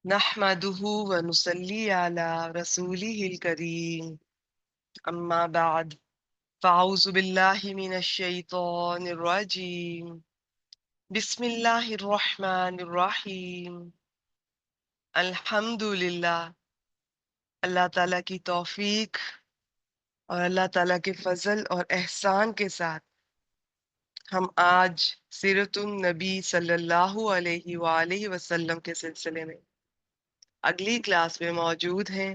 نحمده ونصلي على رسوله الكريم أما بعد فأعوذ بالله من الشيطان الرجيم بسم الله الرحمن الرحيم الحمد للہ اللہ تعالیٰ کی توفیق اور اللہ تعالیٰ کے فضل اور احسان کے ساتھ ہم آج سیرت النبی صلی اللہ علیہ وآلہ وسلم کے سلسلے میں اگلی کلاس میں موجود ہیں،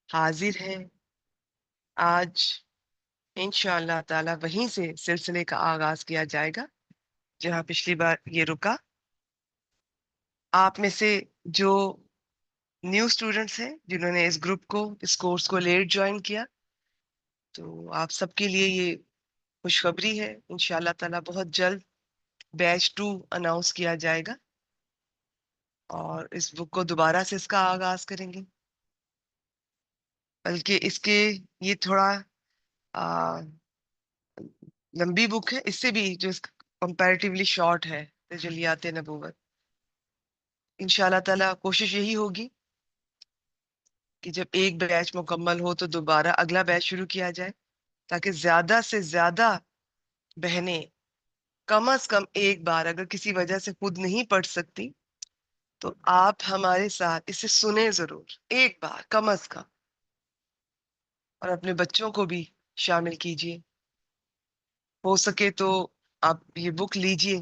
حاضر ہیں۔ آج انشاءاللہ تعالیٰ وہیں سے سلسلے کا آغاز کیا جائے گا جہاں پچھلی بار یہ رکا۔ آپ میں سے جو نیو اسٹوڈنٹس ہیں جنہوں نے اس گروپ کو، اس کورس کو لیٹ جوائن کیا، تو آپ سب کے لیے یہ خوشخبری ہے، انشاءاللہ تعالیٰ بہت جلد بیچ 2 اناؤنس کیا جائے گا اور اس بک کو دوبارہ سے اس کا آغاز کریں گے۔ بلکہ اس کے یہ تھوڑا لمبی بک ہے، اس سے بھی جو کمپیریٹیولی شارٹ ہے، تجلیات نبوت۔ انشاءاللہ تعالیٰ کوشش یہی ہوگی کہ جب ایک بیچ مکمل ہو تو دوبارہ اگلا بیچ شروع کیا جائے، تاکہ زیادہ سے زیادہ بہنیں کم از کم ایک بار، اگر کسی وجہ سے خود نہیں پڑھ سکتی تو آپ ہمارے ساتھ اسے سنیں ضرور، ایک بار کم از کم، اور اپنے بچوں کو بھی شامل کیجیے۔ ہو سکے تو آپ یہ بک لیجیے،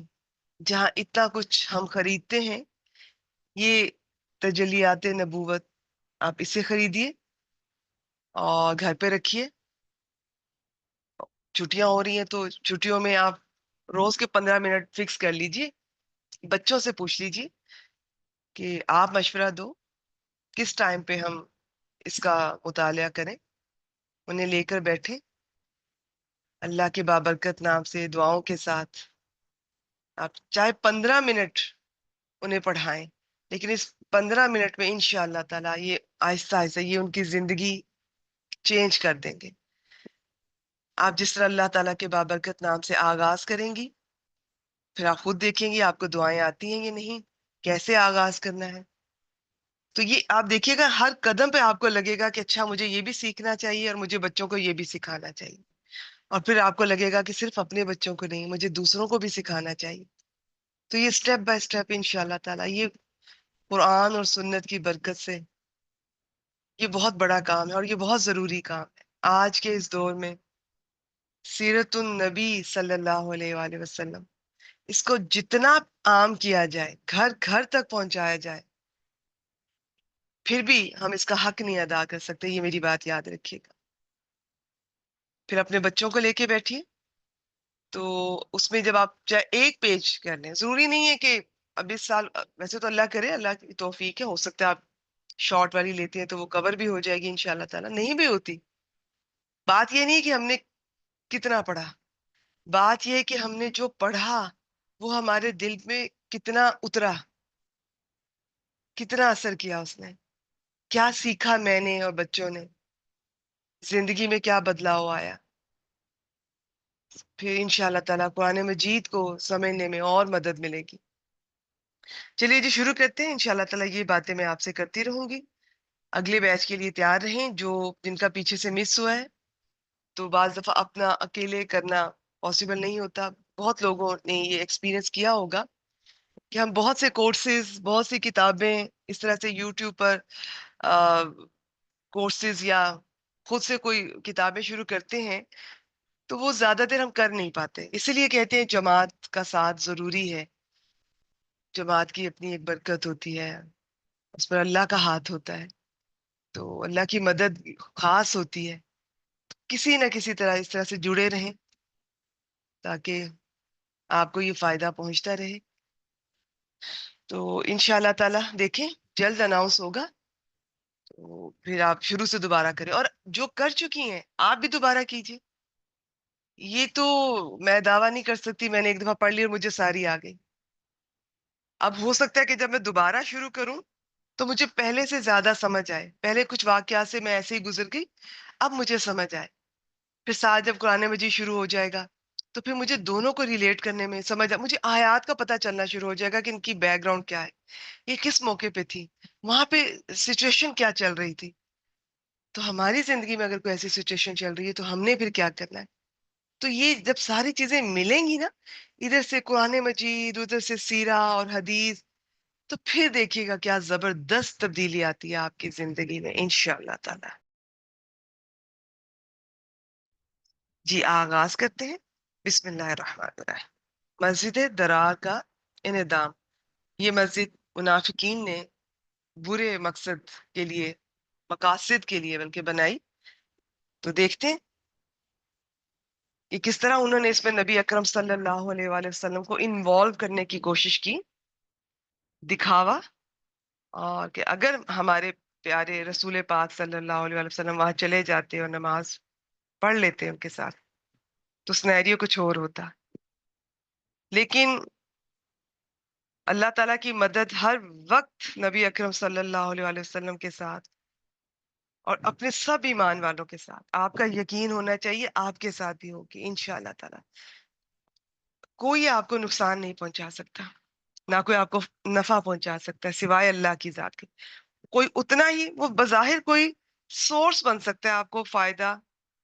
جہاں اتنا کچھ ہم خریدتے ہیں، یہ تجلیات نبوت، آپ اسے خریدیے اور گھر پہ رکھیے۔ چھٹیاں ہو رہی ہیں تو چھٹیوں میں آپ روز کے 15 منٹ فکس کر لیجیے، بچوں سے پوچھ لیجیے کہ آپ مشورہ دو کس ٹائم پہ ہم اس کا مطالعہ کریں، انہیں لے کر بیٹھیں، اللہ کے بابرکت نام سے دعاؤں کے ساتھ آپ چاہے 15 منٹ انہیں پڑھائیں، لیکن اس 15 منٹ میں انشاءاللہ تعالیٰ یہ آہستہ آہستہ یہ ان کی زندگی چینج کر دیں گے۔ آپ جس طرح اللہ تعالیٰ کے بابرکت نام سے آغاز کریں گی، پھر آپ خود دیکھیں گے آپ کو دعائیں آتی ہیں یا نہیں، کیسے آغاز کرنا ہے۔ تو یہ آپ دیکھیے گا ہر قدم پہ آپ کو لگے گا کہ اچھا مجھے یہ بھی سیکھنا چاہیے اور مجھے بچوں کو یہ بھی سکھانا چاہیے، اور پھر آپ کو لگے گا کہ صرف اپنے بچوں کو نہیں، مجھے دوسروں کو بھی سکھانا چاہیے۔ تو یہ سٹیپ بائی سٹیپ انشاءاللہ تعالیٰ یہ قرآن اور سنت کی برکت سے یہ بہت بڑا کام ہے اور یہ بہت ضروری کام ہے۔ آج کے اس دور میں سیرت النبی صلی اللہ علیہ وآلہ وسلم، اس کو جتنا عام کیا جائے، گھر گھر تک پہنچایا جائے، پھر بھی ہم اس کا حق نہیں ادا کر سکتے، یہ میری بات یاد رکھیے گا۔ پھر اپنے بچوں کو لے کے بیٹھیے، تو اس میں جب آپ چاہے ایک پیج کر لیں، ضروری نہیں ہے کہ اب اس سال، ویسے تو اللہ کرے، اللہ کی توفیق ہے، ہو سکتا ہے آپ شارٹ والی لیتے ہیں تو وہ کور بھی ہو جائے گی انشاءاللہ تعالیٰ، نہیں بھی ہوتی۔ بات یہ نہیں کہ ہم نے کتنا پڑھا، بات یہ ہے کہ ہم نے جو پڑھا وہ ہمارے دل میں کتنا اترا، کتنا اثر کیا اس نے، کیا سیکھا میں نے اور بچوں نے، زندگی میں کیا بدلاؤ آیا۔ پھر انشاءاللہ تعالیٰ قرآن مجید کو سمجھنے میں اور مدد ملے گی۔ چلیے جی شروع کرتے ہیں، انشاءاللہ تعالیٰ یہ باتیں میں آپ سے کرتی رہوں گی۔ اگلے بیچ کے لیے تیار رہیں، جن کا پیچھے سے مس ہوا ہے، تو بعض دفعہ اپنا اکیلے کرنا پاسبل نہیں ہوتا۔ بہت لوگوں نے یہ ایکسپیرینس کیا ہوگا کہ ہم بہت سے کورسز، بہت سی کتابیں اس طرح سے یوٹیوب پر کورسز یا خود سے کوئی کتابیں شروع کرتے ہیں تو وہ زیادہ دیر ہم کر نہیں پاتے، اسی لیے کہتے ہیں جماعت کا ساتھ ضروری ہے۔ جماعت کی اپنی ایک برکت ہوتی ہے، اس پر اللہ کا ہاتھ ہوتا ہے، تو اللہ کی مدد خاص ہوتی ہے۔ کسی نہ کسی طرح اس طرح سے جڑے رہیں تاکہ آپ کو یہ فائدہ پہنچتا رہے۔ تو انشاءاللہ تعالیٰ دیکھیں جلد اناؤنس ہوگا، تو پھر آپ شروع سے دوبارہ کریں، اور جو کر چکی ہیں آپ بھی دوبارہ کیجیے۔ یہ تو میں دعویٰ نہیں کر سکتی میں نے ایک دفعہ پڑھ لی اور مجھے ساری آ گئی۔ اب ہو سکتا ہے کہ جب میں دوبارہ شروع کروں تو مجھے پہلے سے زیادہ سمجھ آئے، پہلے کچھ واقعات سے میں ایسے ہی گزر گئی، اب مجھے سمجھ آئے۔ پھر ساتھ جب قرآن مجید شروع ہو جائے گا تو پھر مجھے دونوں کو ریلیٹ کرنے میں مجھے آیات کا پتہ چلنا شروع ہو جائے گا کہ ان کی بیک گراؤنڈ کیا ہے، یہ کس موقع پہ تھی، وہاں پہ سچویشن کیا چل رہی تھی. تو ہماری زندگی میں اگر کوئی ایسی سچویشن چل رہی ہے تو ہم نے پھر کیا کرنا ہے. تو یہ جب ساری چیزیں ملیں گی نا، ادھر سے قرآن مجید، ادھر سے سیرہ اور حدیث، تو پھر دیکھیے گا کیا زبردست تبدیلی آتی ہے آپ کی زندگی میں انشاءاللہ تعالی. جی آغاز کرتے ہیں. بسم اللہ الرحمن الرحیم. مسجد درار کا انہدام. یہ مسجد منافقین نے برے مقصد کے لیے، مقاصد کے لیے بلکہ بنائی. تو دیکھتے ہیں کہ کس طرح انہوں نے اس میں نبی اکرم صلی اللہ علیہ وآلہ وسلم کو انوالو کرنے کی کوشش کی، دکھاوا. اور کہ اگر ہمارے پیارے رسول پاک صلی اللہ علیہ وآلہ وسلم وہاں چلے جاتے اور نماز پڑھ لیتے ان کے ساتھ تو سنیریو کچھ اور ہوتا. لیکن اللہ تعالیٰ کی مدد ہر وقت نبی اکرم صلی اللہ علیہ وآلہ وسلم کے ساتھ اور اپنے سب ایمان والوں کے ساتھ. آپ کا یقین ہونا چاہیے آپ کے ساتھ بھی ہوگی انشاءاللہ تعالیٰ. کوئی آپ کو نقصان نہیں پہنچا سکتا، نہ کوئی آپ کو نفع پہنچا سکتا ہے سوائے اللہ کی ذات کے. کوئی اتنا ہی، وہ بظاہر کوئی سورس بن سکتا ہے آپ کو فائدہ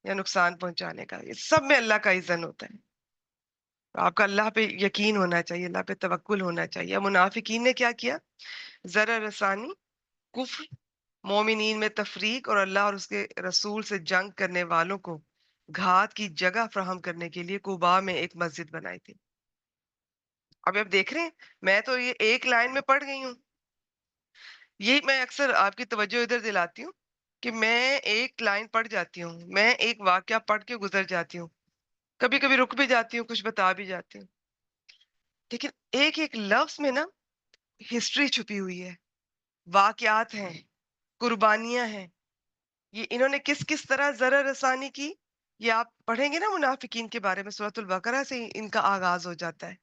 یا نقصان پہنچانے کا، یہ سب میں اللہ کا اذن ہوتا ہے. آپ کا اللہ پہ یقین ہونا چاہیے، اللہ پہ توکل ہونا چاہیے. منافقین نے کیا کیا؟ ضرر رسانی، کفر، مومنین میں تفریق اور اللہ اور اس کے رسول سے جنگ کرنے والوں کو گھات کی جگہ فراہم کرنے کے لیے قباء میں ایک مسجد بنائی تھی. اب آپ دیکھ رہے ہیں، میں تو یہ ایک لائن میں پڑھ گئی ہوں. یہی میں اکثر آپ کی توجہ ادھر دلاتی ہوں کہ میں ایک لائن پڑھ جاتی ہوں، میں ایک واقعہ پڑھ کے گزر جاتی ہوں، کبھی کبھی رک بھی جاتی ہوں، کچھ بتا بھی جاتی ہوں. لیکن ایک ایک لفظ میں نا ہسٹری چھپی ہوئی ہے، واقعات ہیں، قربانیاں ہیں. یہ انہوں نے کس کس طرح ضرر رسانی کی، یہ آپ پڑھیں گے نا منافقین کے بارے میں. سورۃ البقرہ سے ان کا آغاز ہو جاتا ہے،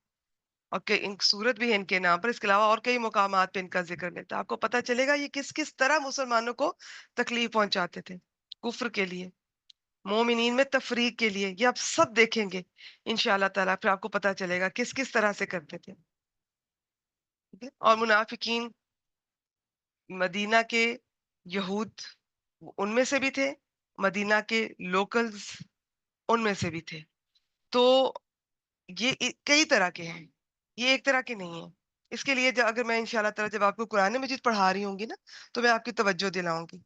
اور کہ ان سورت بھی ہے ان کے نام پر. اس کے علاوہ اور کئی مقامات پہ ان کا ذکر ملتا ہے. آپ کو پتہ چلے گا یہ کس کس طرح مسلمانوں کو تکلیف پہنچاتے تھے، کفر کے لیے، مومنین میں تفریق کے لیے. یہ آپ سب دیکھیں گے انشاءاللہ تعالیٰ، پھر آپ کو پتہ چلے گا کس کس طرح سے کرتے تھے. ٹھیک ہے؟ اور منافقین مدینہ کے یہود ان میں سے بھی تھے، مدینہ کے لوکلز ان میں سے بھی تھے. تو یہ کئی طرح کے ہیں، یہ ایک طرح کے نہیں ہیں. اس کے لیے اگر میں انشاءاللہ تعالیٰ جب آپ کو قرآن مجید پڑھا رہی ہوں گی نا تو میں آپ کی توجہ دلاؤں گی.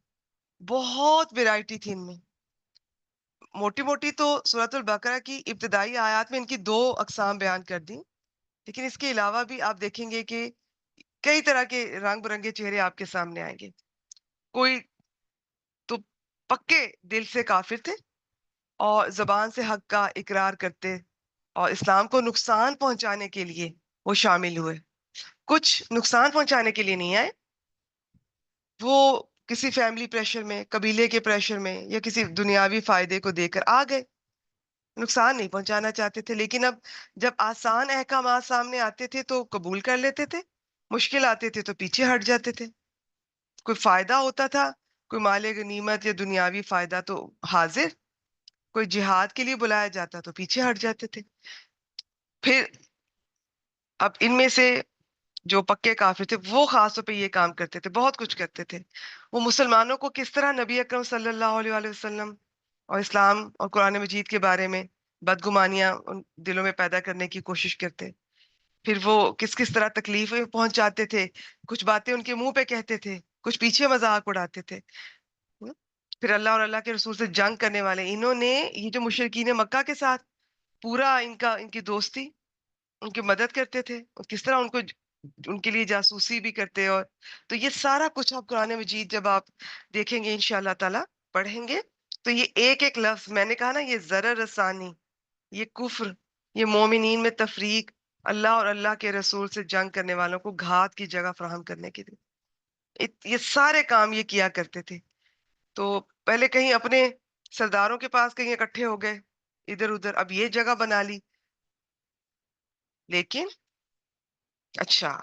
بہت ویرائٹی تھی ان میں. موٹی موٹی تو سورۃ البقرہ کی ابتدائی آیات میں ان کی 2 اقسام بیان کر دی، لیکن اس کے علاوہ بھی آپ دیکھیں گے کہ کئی طرح کے رنگ برنگے چہرے آپ کے سامنے آئیں گے. کوئی تو پکے دل سے کافر تھے اور زبان سے حق کا اقرار کرتے اور اسلام کو نقصان پہنچانے کے لیے وہ شامل ہوئے. کچھ نقصان پہنچانے کے لیے نہیں آئے، وہ کسی فیملی پریشر میں، قبیلے کے پریشر میں یا کسی دنیاوی فائدے کو دے کر آ گئے. نقصان نہیں پہنچانا چاہتے تھے. لیکن اب جب آسان احکامات سامنے آتے تھے تو قبول کر لیتے تھے، مشکل آتے تھے تو پیچھے ہٹ جاتے تھے. کوئی فائدہ ہوتا تھا، کوئی مال غنیمت یا دنیاوی فائدہ تو حاضر، کوئی جہاد کے لیے بلایا جاتا تو پیچھے ہٹ جاتے تھے. پھر اب ان میں سے جو پکے کافر تھے وہ خاص طور پہ یہ کام کرتے تھے، بہت کچھ کرتے تھے. وہ مسلمانوں کو کس طرح نبی اکرم صلی اللہ علیہ وآلہ وسلم اور اسلام اور قرآن مجید کے بارے میں بدگمانیاں ان دلوں میں پیدا کرنے کی کوشش کرتے. پھر وہ کس کس طرح تکلیفیں پہنچاتے تھے، کچھ باتیں ان کے منہ پہ کہتے تھے، کچھ پیچھے مذاق اڑاتے تھے. پھر اللہ اور اللہ کے رسول سے جنگ کرنے والے انہوں نے، یہ جو مشرکین مکہ کے ساتھ پورا ان کی دوستی، ان کی مدد کرتے تھے، اور کس طرح ان کے لیے جاسوسی بھی کرتے. اور تو یہ سارا کچھ آپ قرآن مجید جب آپ دیکھیں گے انشاءاللہ تعالیٰ، پڑھیں گے تو یہ ایک ایک لفظ میں نے کہا نا، یہ ضرر رسانی، یہ کفر، یہ مومنین میں تفریق، اللہ اور اللہ کے رسول سے جنگ کرنے والوں کو گھات کی جگہ فراہم کرنے کے لیے، یہ سارے کام یہ کیا کرتے تھے. تو پہلے کہیں اپنے سرداروں کے پاس کہیں اکٹھے ہو گئے ادھر ادھر، اب یہ جگہ بنا لی. لیکن اچھا،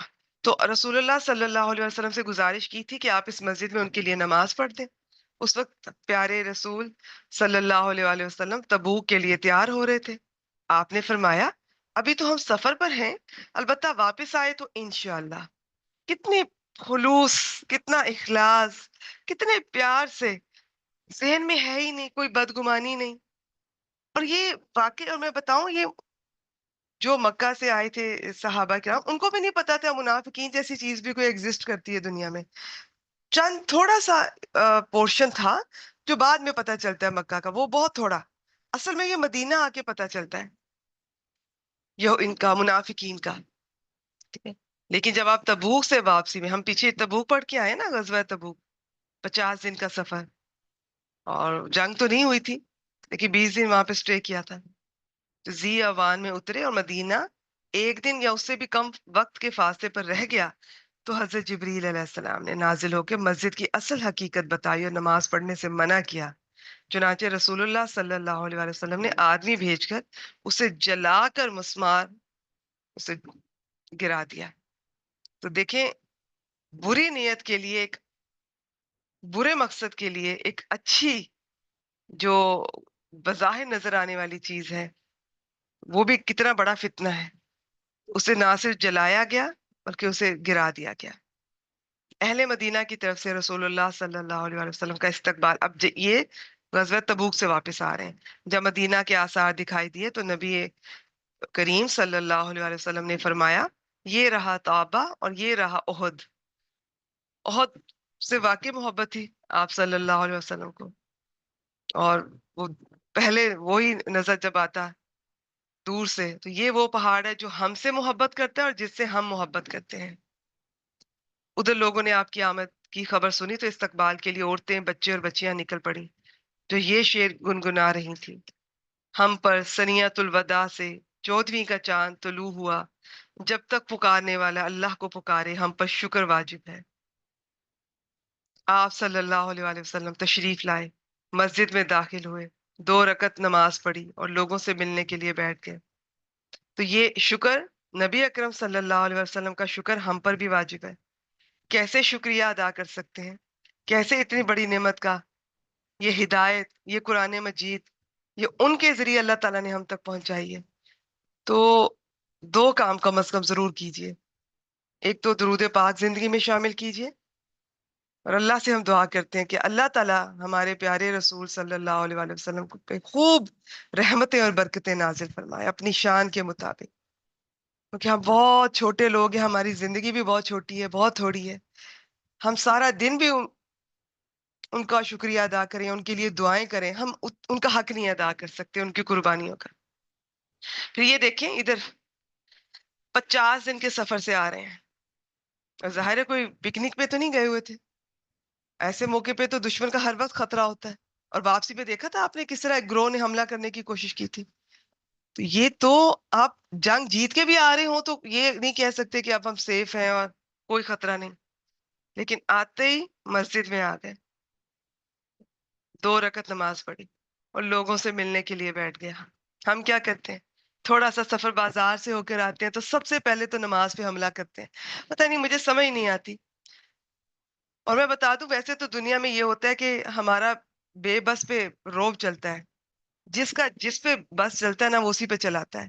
تو رسول اللہ صلی اللہ علیہ وسلم سے گزارش کی تھی کہ آپ اس مسجد میں ان کے لیے نماز پڑھ دیں. اس وقت پیارے رسول صلی اللہ علیہ وآلہ وسلم تبوک کے لیے تیار ہو رہے تھے. آپ نے فرمایا ابھی تو ہم سفر پر ہیں، البتہ واپس آئے تو انشاءاللہ. کتنے خلوص، کتنا اخلاص، کتنے پیار سے، ذہن میں ہے ہی نہیں کوئی بدگمانی نہیں. اور یہ واقعی، اور میں بتاؤں، یہ جو مکہ سے آئے تھے صحابہ کرام، ان کو بھی نہیں پتا تھا منافقین جیسی چیز بھی کوئی ایگزسٹ کرتی ہے دنیا میں. چند تھوڑا سا پورشن تھا جو بعد میں پتا چلتا ہے مکہ کا، وہ بہت تھوڑا. اصل میں یہ مدینہ آ کے پتا چلتا ہے یہ ان کا، منافقین کا. ٹھیک ہے. لیکن جب آپ تبوک سے واپسی میں، ہم پیچھے تبوک پڑھ کے آئے نا، غزوہ تبوک، 50 دن کا سفر، اور جنگ تو نہیں ہوئی تھی لیکن 20 دن وہاں پہ اسٹے کیا تھا. تو زی اوان میں اترے اور مدینہ ایک دن یا اس سے بھی کم وقت کے فاصلے پر رہ گیا تو حضرت جبریل علیہ السلام نے نازل ہو کے مسجد کی اصل حقیقت بتائی اور نماز پڑھنے سے منع کیا. چنانچہ رسول اللہ صلی اللہ علیہ وسلم نے آدمی بھیج کر اسے جلا کر مسمار اسے گرا دیا. تو دیکھیں، بری نیت کے لیے، ایک برے مقصد کے لیے ایک اچھی جو بظاہر نظر آنے والی چیز ہے، وہ بھی کتنا بڑا فتنہ ہے. اسے نہ صرف جلایا گیا بلکہ اسے گرا دیا گیا. اہل مدینہ کی طرف سے رسول اللہ صلی اللہ علیہ وسلم کا استقبال. اب یہ غزوہ تبوک سے واپس آ رہے ہیں. جب مدینہ کے آثار دکھائی دیے تو نبی کریم صلی اللہ علیہ وسلم نے فرمایا یہ رہا طابہ اور یہ رہا احد. احد سے واقعی محبت تھی آپ صلی اللہ علیہ وسلم کو، اور وہ پہلے وہی نظر جب آتا دور سے تو یہ وہ پہاڑ ہے جو ہم سے محبت کرتا ہے اور جس سے ہم محبت کرتے ہیں. ادھر لوگوں نے آپ کی آمد کی خبر سنی تو استقبال کے لیے عورتیں، بچے اور بچیاں نکل پڑی جو یہ شعر گنگنا رہی تھی: ہم پر سنیت الوداع سے 14ویں کا چاند طلوع ہوا، جب تک پکارنے والا اللہ کو پکارے ہم پر شکر واجب ہے. آپ صلی اللہ علیہ وآلہ وسلم تشریف لائے، مسجد میں داخل ہوئے، 2 رکعت نماز پڑھی اور لوگوں سے ملنے کے لیے بیٹھ گئے. تو یہ شکر، نبی اکرم صلی اللہ علیہ وسلم کا شکر ہم پر بھی واجب ہے. کیسے شکریہ ادا کر سکتے ہیں؟ کیسے اتنی بڑی نعمت کا، یہ ہدایت، یہ قرآن مجید، یہ ان کے ذریعے اللہ تعالیٰ نے ہم تک پہنچائی ہے. تو 2 کام کم از کم ضرور کیجئے. ایک تو درود پاک زندگی میں شامل کیجئے، اور اللہ سے ہم دعا کرتے ہیں کہ اللہ تعالیٰ ہمارے پیارے رسول صلی اللہ علیہ وآلہ وسلم پہ خوب رحمتیں اور برکتیں نازل فرمائے اپنی شان کے مطابق. کیونکہ ہم بہت چھوٹے لوگ ہیں، ہماری زندگی بھی بہت چھوٹی ہے، بہت تھوڑی ہے. ہم سارا دن بھی ان کا شکریہ ادا کریں، ان کے لیے دعائیں کریں، ہم ان کا حق نہیں ادا کر سکتے، ان کی قربانیوں کا. پھر یہ دیکھیں، ادھر 50 دن کے سفر سے آ رہے ہیں، اور ظاہر ہے کوئی پکنک پہ تو نہیں گئے ہوئے تھے. ایسے موقع پہ تو دشمن کا ہر وقت خطرہ ہوتا ہے. اور واپسی پہ دیکھا تھا آپ نے کس طرح ایک گروہ نے حملہ کرنے کی کوشش کی تھی. تو یہ تو آپ جنگ جیت کے بھی آ رہے ہوں تو یہ نہیں کہہ سکتے کہ اب ہم سیف ہیں اور کوئی خطرہ نہیں. لیکن آتے ہی مسجد میں آ گئے، 2 رکعت نماز پڑھی اور لوگوں سے ملنے کے لیے بیٹھ گیا. ہم کیا کرتے ہیں؟ تھوڑا سا سفر بازار سے ہو کر آتے ہیں تو سب سے پہلے تو نماز پہ حملہ کرتے ہیں. پتہ نہیں، مجھے سمجھ نہیں آتی. اور میں بتا دوں، ویسے تو دنیا میں یہ ہوتا ہے کہ ہمارا بے بس پہ روب چلتا ہے، جس پہ بس چلتا ہے نا وہ اسی پہ چلاتا ہے.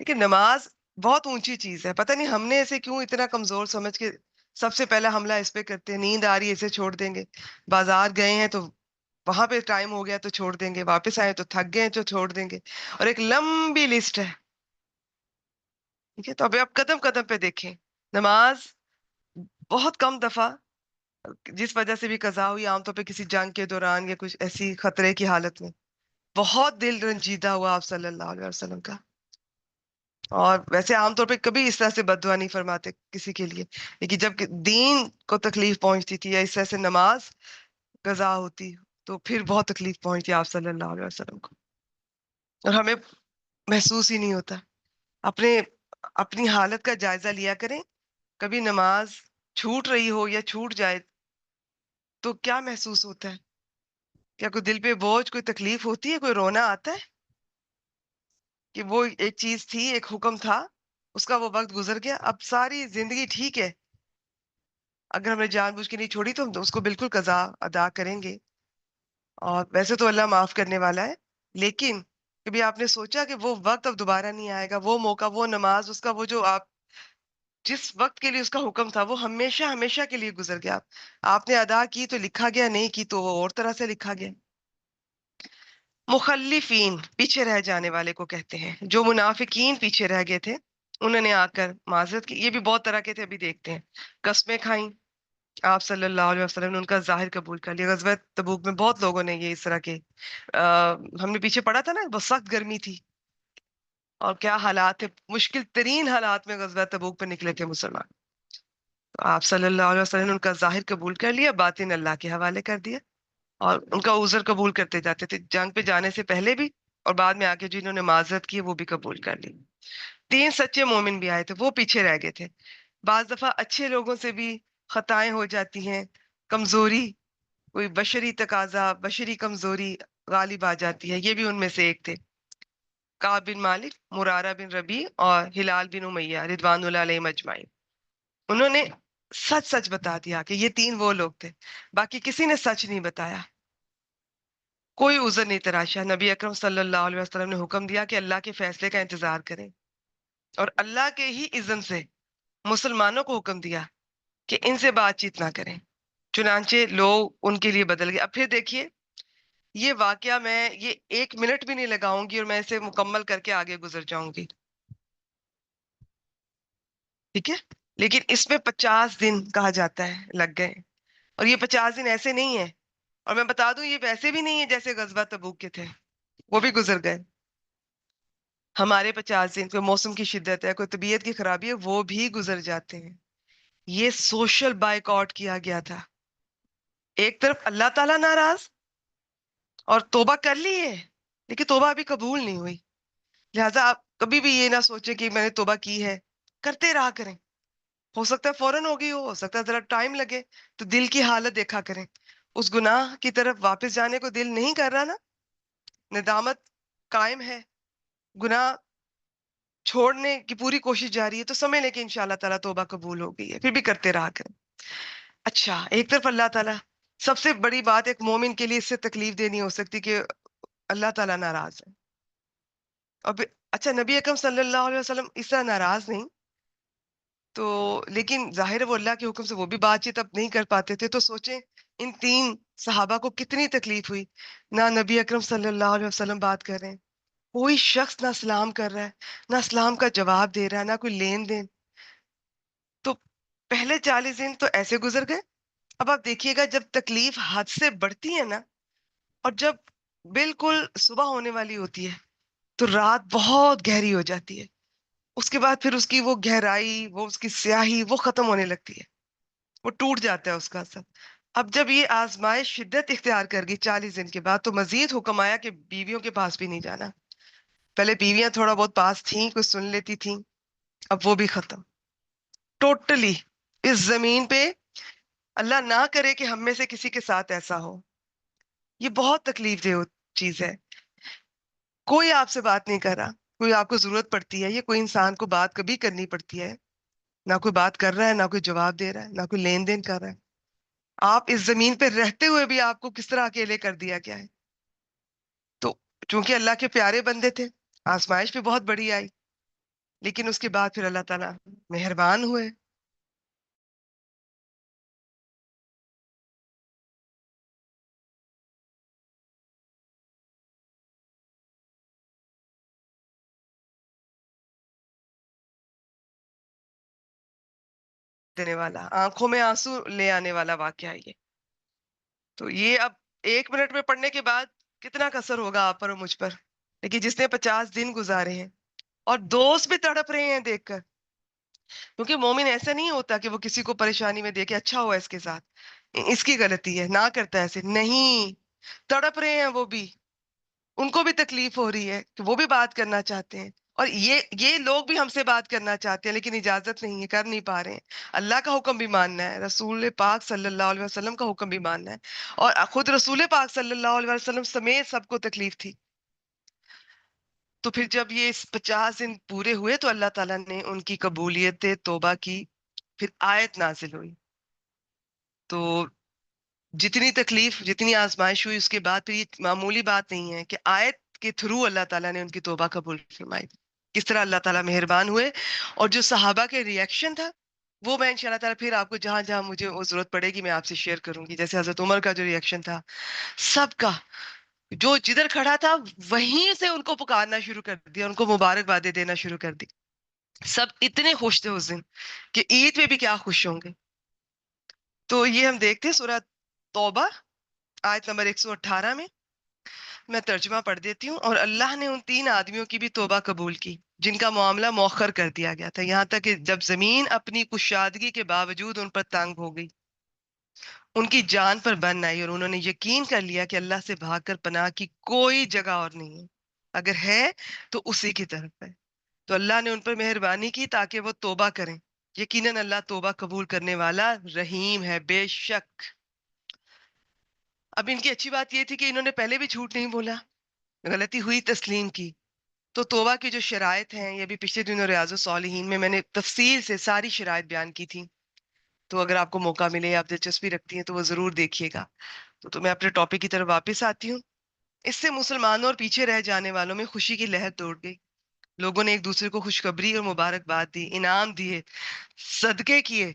لیکن نماز بہت اونچی چیز ہے. پتہ نہیں ہم نے اسے کیوں اتنا کمزور سمجھ کے سب سے پہلا حملہ اس پہ کرتے ہیں. نیند آ رہی ہے اسے چھوڑ دیں گے، بازار گئے ہیں تو وہاں پہ ٹائم ہو گیا تو چھوڑ دیں گے، واپس آئے تو تھک گئے تو چھوڑ دیں گے، اور ایک لمبی لسٹ ہے. ٹھیک ہے. تو اب آپ قدم قدم پہ دیکھیں، نماز بہت کم دفعہ جس وجہ سے بھی قضا ہوئی، عام طور پہ کسی جنگ کے دوران یا کچھ ایسی خطرے کی حالت میں، بہت دل رنجیدہ ہوا آپ صلی اللہ علیہ وسلم کا. اور ویسے عام طور پہ کبھی اس طرح سے بد دعا نہیں فرماتے کسی کے لیے، لیکن جب کہ دین کو تکلیف پہنچتی تھی یا اس طرح سے نماز قضا ہوتی تو پھر بہت تکلیف پہنچتی آپ صلی اللہ علیہ وسلم کو. اور ہمیں محسوس ہی نہیں ہوتا. اپنے اپنی حالت کا جائزہ لیا کریں. کبھی نماز چھوٹ رہی ہو یا چھوٹ جائے تو کیا محسوس ہوتا ہے؟ کیا کوئی دل پہ بوجھ، کوئی تکلیف ہوتی ہے، کوئی رونا آتا ہے کہ وہ ایک چیز تھی، ایک حکم تھا، اس کا وہ وقت گزر گیا، اب ساری زندگی ٹھیک ہے، اگر ہم نے جان بوجھ کے نہیں چھوڑی تو ہم اس کو بالکل قضا ادا کریں گے. اور ویسے تو اللہ معاف کرنے والا ہے، لیکن کبھی آپ نے سوچا کہ وہ وقت اب دوبارہ نہیں آئے گا، وہ موقع، وہ نماز، اس کا وہ جو آپ جس وقت کے لیے اس کا حکم تھا وہ ہمیشہ ہمیشہ کے لیے گزر گیا. آپ نے ادا کی تو لکھا گیا، نہیں کی تو وہ اور طرح سے لکھا گیا. مخلفین پیچھے رہ جانے والے کو کہتے ہیں. جو منافقین پیچھے رہ گئے تھے انہوں نے آ کر معذرت کی. یہ بھی بہت طرح کے تھے، ابھی دیکھتے ہیں. قسمیں کھائیں، آپ صلی اللہ علیہ وسلم نے ان کا ظاہر قبول کر لیا. غزوہ تبوک میں بہت لوگوں نے یہ اس طرح کے ہم نے پیچھے پڑھا تھا نا، بہت سخت گرمی تھی اور کیا حالات تھے، مشکل ترین حالات میں غزوہ تبوک پہ نکلے تھے مسلمان. تو آپ صلی اللہ علیہ وسلم نے ان کا ظاہر قبول کر لیا، باطن اللہ کے حوالے کر دیا، اور ان کا عذر قبول کرتے جاتے تھے جنگ پہ جانے سے پہلے بھی، اور بعد میں آ کے جنہوں نے معذرت کی وہ بھی قبول کر لی. 3 سچے مومن بھی آئے تھے، وہ پیچھے رہ گئے تھے. بعض دفعہ اچھے لوگوں سے بھی خطائیں ہو جاتی ہیں، کمزوری، کوئی بشری تقاضا، بشری کمزوری غالب آ جاتی ہے. یہ بھی ان میں سے ایک تھے، کعب بن مالک، مرارہ بن ربیع اور ہلال بن امیہ رضوان اللہ علیہم اجمعین. انہوں نے سچ سچ بتا دیا کہ یہ 3 وہ لوگ تھے. باقی کسی نے سچ نہیں بتایا، کوئی عذر نہیں تراشا. نبی اکرم صلی اللہ علیہ وسلم نے حکم دیا کہ اللہ کے فیصلے کا انتظار کریں، اور اللہ کے ہی اذن سے مسلمانوں کو حکم دیا کہ ان سے بات چیت نہ کریں. چنانچہ لوگ ان کے لیے بدل گئے. اب پھر دیکھیے یہ واقعہ، میں یہ 1 منٹ بھی نہیں لگاؤں گی اور میں اسے مکمل کر کے آگے گزر جاؤں گی، ٹھیک ہے. لیکن اس میں 50 دن کہا جاتا ہے لگ گئے، اور یہ 50 دن ایسے نہیں ہے. اور میں بتا دوں یہ ویسے بھی نہیں ہے جیسے غزوہ تبوک کے تھے، وہ بھی گزر گئے. ہمارے 50 دن، کوئی موسم کی شدت ہے، کوئی طبیعت کی خرابی ہے، وہ بھی گزر جاتے ہیں. یہ سوشل بائیکاٹ کیا گیا تھا. ایک طرف اللہ تعالیٰ ناراض اور توبہ کر لی ہے، لیکن توبہ ابھی قبول نہیں ہوئی. لہٰذا آپ کبھی بھی یہ نہ سوچیں کہ میں نے توبہ کی ہے، کرتے رہا کریں. ہو سکتا ہے فوراً ہوگی، ہو سکتا ہے ذرا ٹائم لگے، تو دل کی حالت دیکھا کریں. اس گناہ کی طرف واپس جانے کو دل نہیں کر رہا نا، ندامت قائم ہے، گناہ چھوڑنے کی پوری کوشش جاری ہے، تو سمجھ لیں کہ انشاءاللہ تعالیٰ توبہ قبول ہو گئی ہے. پھر بھی کرتے رہا کریں. اچھا، ایک طرف اللہ تعالیٰ، سب سے بڑی بات ایک مومن کے لیے اس سے تکلیف دہ نہیں ہو سکتی کہ اللہ تعالیٰ ناراض ہے. اور اچھا، نبی اکرم صلی اللہ علیہ وسلم اس طرح ناراض نہیں تو، لیکن ظاہر ہے وہ اللہ کے حکم سے وہ بھی بات چیت اب نہیں کر پاتے تھے. تو سوچیں ان 3 صحابہ کو کتنی تکلیف ہوئی. نہ نبی اکرم صلی اللہ علیہ وسلم بات کر رہے ہیں، کوئی شخص نہ سلام کر رہا ہے، نہ اسلام کا جواب دے رہا ہے، نہ کوئی لین دین. تو پہلے 40 دن تو ایسے گزر گئے. اب آپ دیکھیے گا جب تکلیف حد سے بڑھتی ہے نا، اور جب بالکل صبح ہونے والی ہوتی ہے تو رات بہت گہری ہو جاتی ہے. اس کے بعد پھر اس کی وہ گہرائی، وہ اس کی سیاہی وہ ختم ہونے لگتی ہے، وہ ٹوٹ جاتا ہے اس کا اثر. اب جب یہ آزمائش شدت اختیار کر گئی 40 دن کے بعد، تو مزید حکم آیا کہ بیویوں کے پاس بھی نہیں جانا. پہلے بیویاں تھوڑا بہت پاس تھیں، کچھ سن لیتی تھیں، اب وہ بھی ختم ٹوٹلی. اس زمین پہ اللہ نہ کرے کہ ہم میں سے کسی کے ساتھ ایسا ہو. یہ بہت تکلیف دہ چیز ہے. کوئی آپ سے بات نہیں کر رہا، کوئی آپ کو ضرورت پڑتی ہے، یہ کوئی انسان کو بات کبھی کرنی پڑتی ہے، نہ کوئی بات کر رہا ہے، نہ کوئی جواب دے رہا ہے، نہ کوئی لین دین کر رہا ہے. آپ اس زمین پہ رہتے ہوئے بھی آپ کو کس طرح اکیلے کر دیا گیا ہے. تو چونکہ اللہ کے پیارے بندے تھے، آزمائش بھی بہت بڑی آئی، لیکن اس کے بعد پھر اللہ تعالیٰ مہربان ہوئے. دینے والا، آنکھوں میں آنسو لے آنے والا واقعہ یہ. تو یہ اب 1 منٹ میں پڑھنے کے بعد کتنا کا اثر ہوگا آپ پر اور مجھ پر. لیکن جس نے 50 دن گزارے ہیں اور دوست بھی تڑپ رہے ہیں دیکھ کر، کیونکہ مومن ایسا نہیں ہوتا کہ وہ کسی کو پریشانی میں دیکھے اچھا ہوا اس کے ساتھ، اس کی غلطی ہے نہ کرتا ایسے نہیں. تڑپ رہے ہیں وہ بھی، ان کو بھی تکلیف ہو رہی ہے کہ وہ بھی بات کرنا چاہتے ہیں، اور یہ لوگ بھی ہم سے بات کرنا چاہتے ہیں لیکن اجازت نہیں ہے، کر نہیں پا رہے ہیں. اللہ کا حکم بھی ماننا ہے، رسول پاک صلی اللہ علیہ وسلم کا حکم بھی ماننا ہے، اور خود رسول پاک صلی اللہ علیہ وسلم سمیت سب کو تکلیف تھی. تو پھر جب یہ 50 دن پورے ہوئے تو اللہ تعالیٰ نے ان کی قبولیت توبہ کی. پھر آیت نازل ہوئی. تو جتنی تکلیف، جتنی آزمائش ہوئی، اس کے بعد پھر یہ معمولی بات نہیں ہے کہ آیت کے تھرو اللہ تعالیٰ نے ان کی توبہ قبول فرمائی، کس طرح اللہ تعالیٰ مہربان ہوئے. اور جو صحابہ کے ریئیکشن تھا وہ میں انشاءاللہ تعالیٰ پھر آپ کو جہاں جہاں مجھے وہ ضرورت پڑے گی میں آپ سے شیئر کروں گی. جیسے حضرت عمر کا جو ریئیکشن تھا، سب کا، جو جدھر کھڑا تھا وہیں سے ان کو پکارنا شروع کر دیا، ان کو مبارکبادیں دینا شروع کر دی. سب اتنے خوش تھے اس دن کہ عید میں بھی کیا خوش ہوں گے. تو یہ ہم دیکھتے ہیں سورہ توبہ آیت نمبر 118 میں. میں ترجمہ پڑھ دیتی ہوں. اور اللہ نے ان 3 آدمیوں کی بھی توبہ قبول کی جن کا معاملہ مؤخر کر دیا گیا تھا، یہاں تک کہ جب زمین اپنی کشادگی کے باوجود ان پر تنگ ہو گئی، ان کی جان پر بن آئی، اور انہوں نے یقین کر لیا کہ اللہ سے بھاگ کر پناہ کی کوئی جگہ اور نہیں ہے، اگر ہے تو اسی کی طرف ہے. تو اللہ نے ان پر مہربانی کی تاکہ وہ توبہ کریں. یقیناً اللہ توبہ قبول کرنے والا رحیم ہے بے شک. اب ان کی اچھی بات یہ تھی کہ انہوں نے پہلے بھی جھوٹ نہیں بولا، غلطی ہوئی تسلیم کی. تو توبہ کی جو شرائط ہیں، یہ بھی پچھلے دنوں ریاض الصالحین میں نے تفصیل سے ساری شرائط بیان کی تھی. تو اگر آپ کو موقع ملے، آپ دلچسپی رکھتی ہیں تو وہ ضرور دیکھیے گا. تو میں اپنے ٹاپک کی طرف واپس آتی ہوں. اس سے مسلمانوں اور پیچھے رہ جانے والوں میں خوشی کی لہر دوڑ گئی. لوگوں نے ایک دوسرے کو خوشخبری اور مبارکباد دی، انعام دیے، صدقے کیے.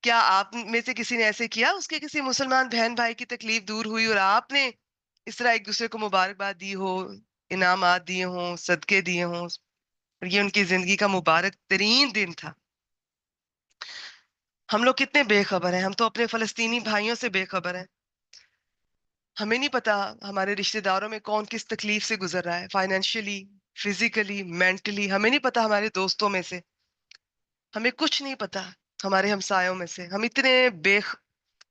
کیا آپ میں سے کسی نے ایسے کیا؟ اس کے کسی مسلمان بہن بھائی کی تکلیف دور ہوئی اور آپ نے اس طرح ایک دوسرے کو مبارکباد دی ہو، انعامات دیے ہوں، صدقے دیے ہوں. یہ ان کی زندگی کا مبارک ترین دن تھا. ہم لوگ کتنے بے خبر ہیں، ہم تو اپنے فلسطینی بھائیوں سے بے خبر ہیں. ہمیں نہیں پتا ہمارے رشتہ داروں میں کون کس تکلیف سے گزر رہا ہے، فائنینشلی، فزیکلی، مینٹلی. ہمیں نہیں پتا ہمارے دوستوں میں سے، ہمیں کچھ نہیں پتا ہمارے ہمسایوں میں سے. ہم اتنے بے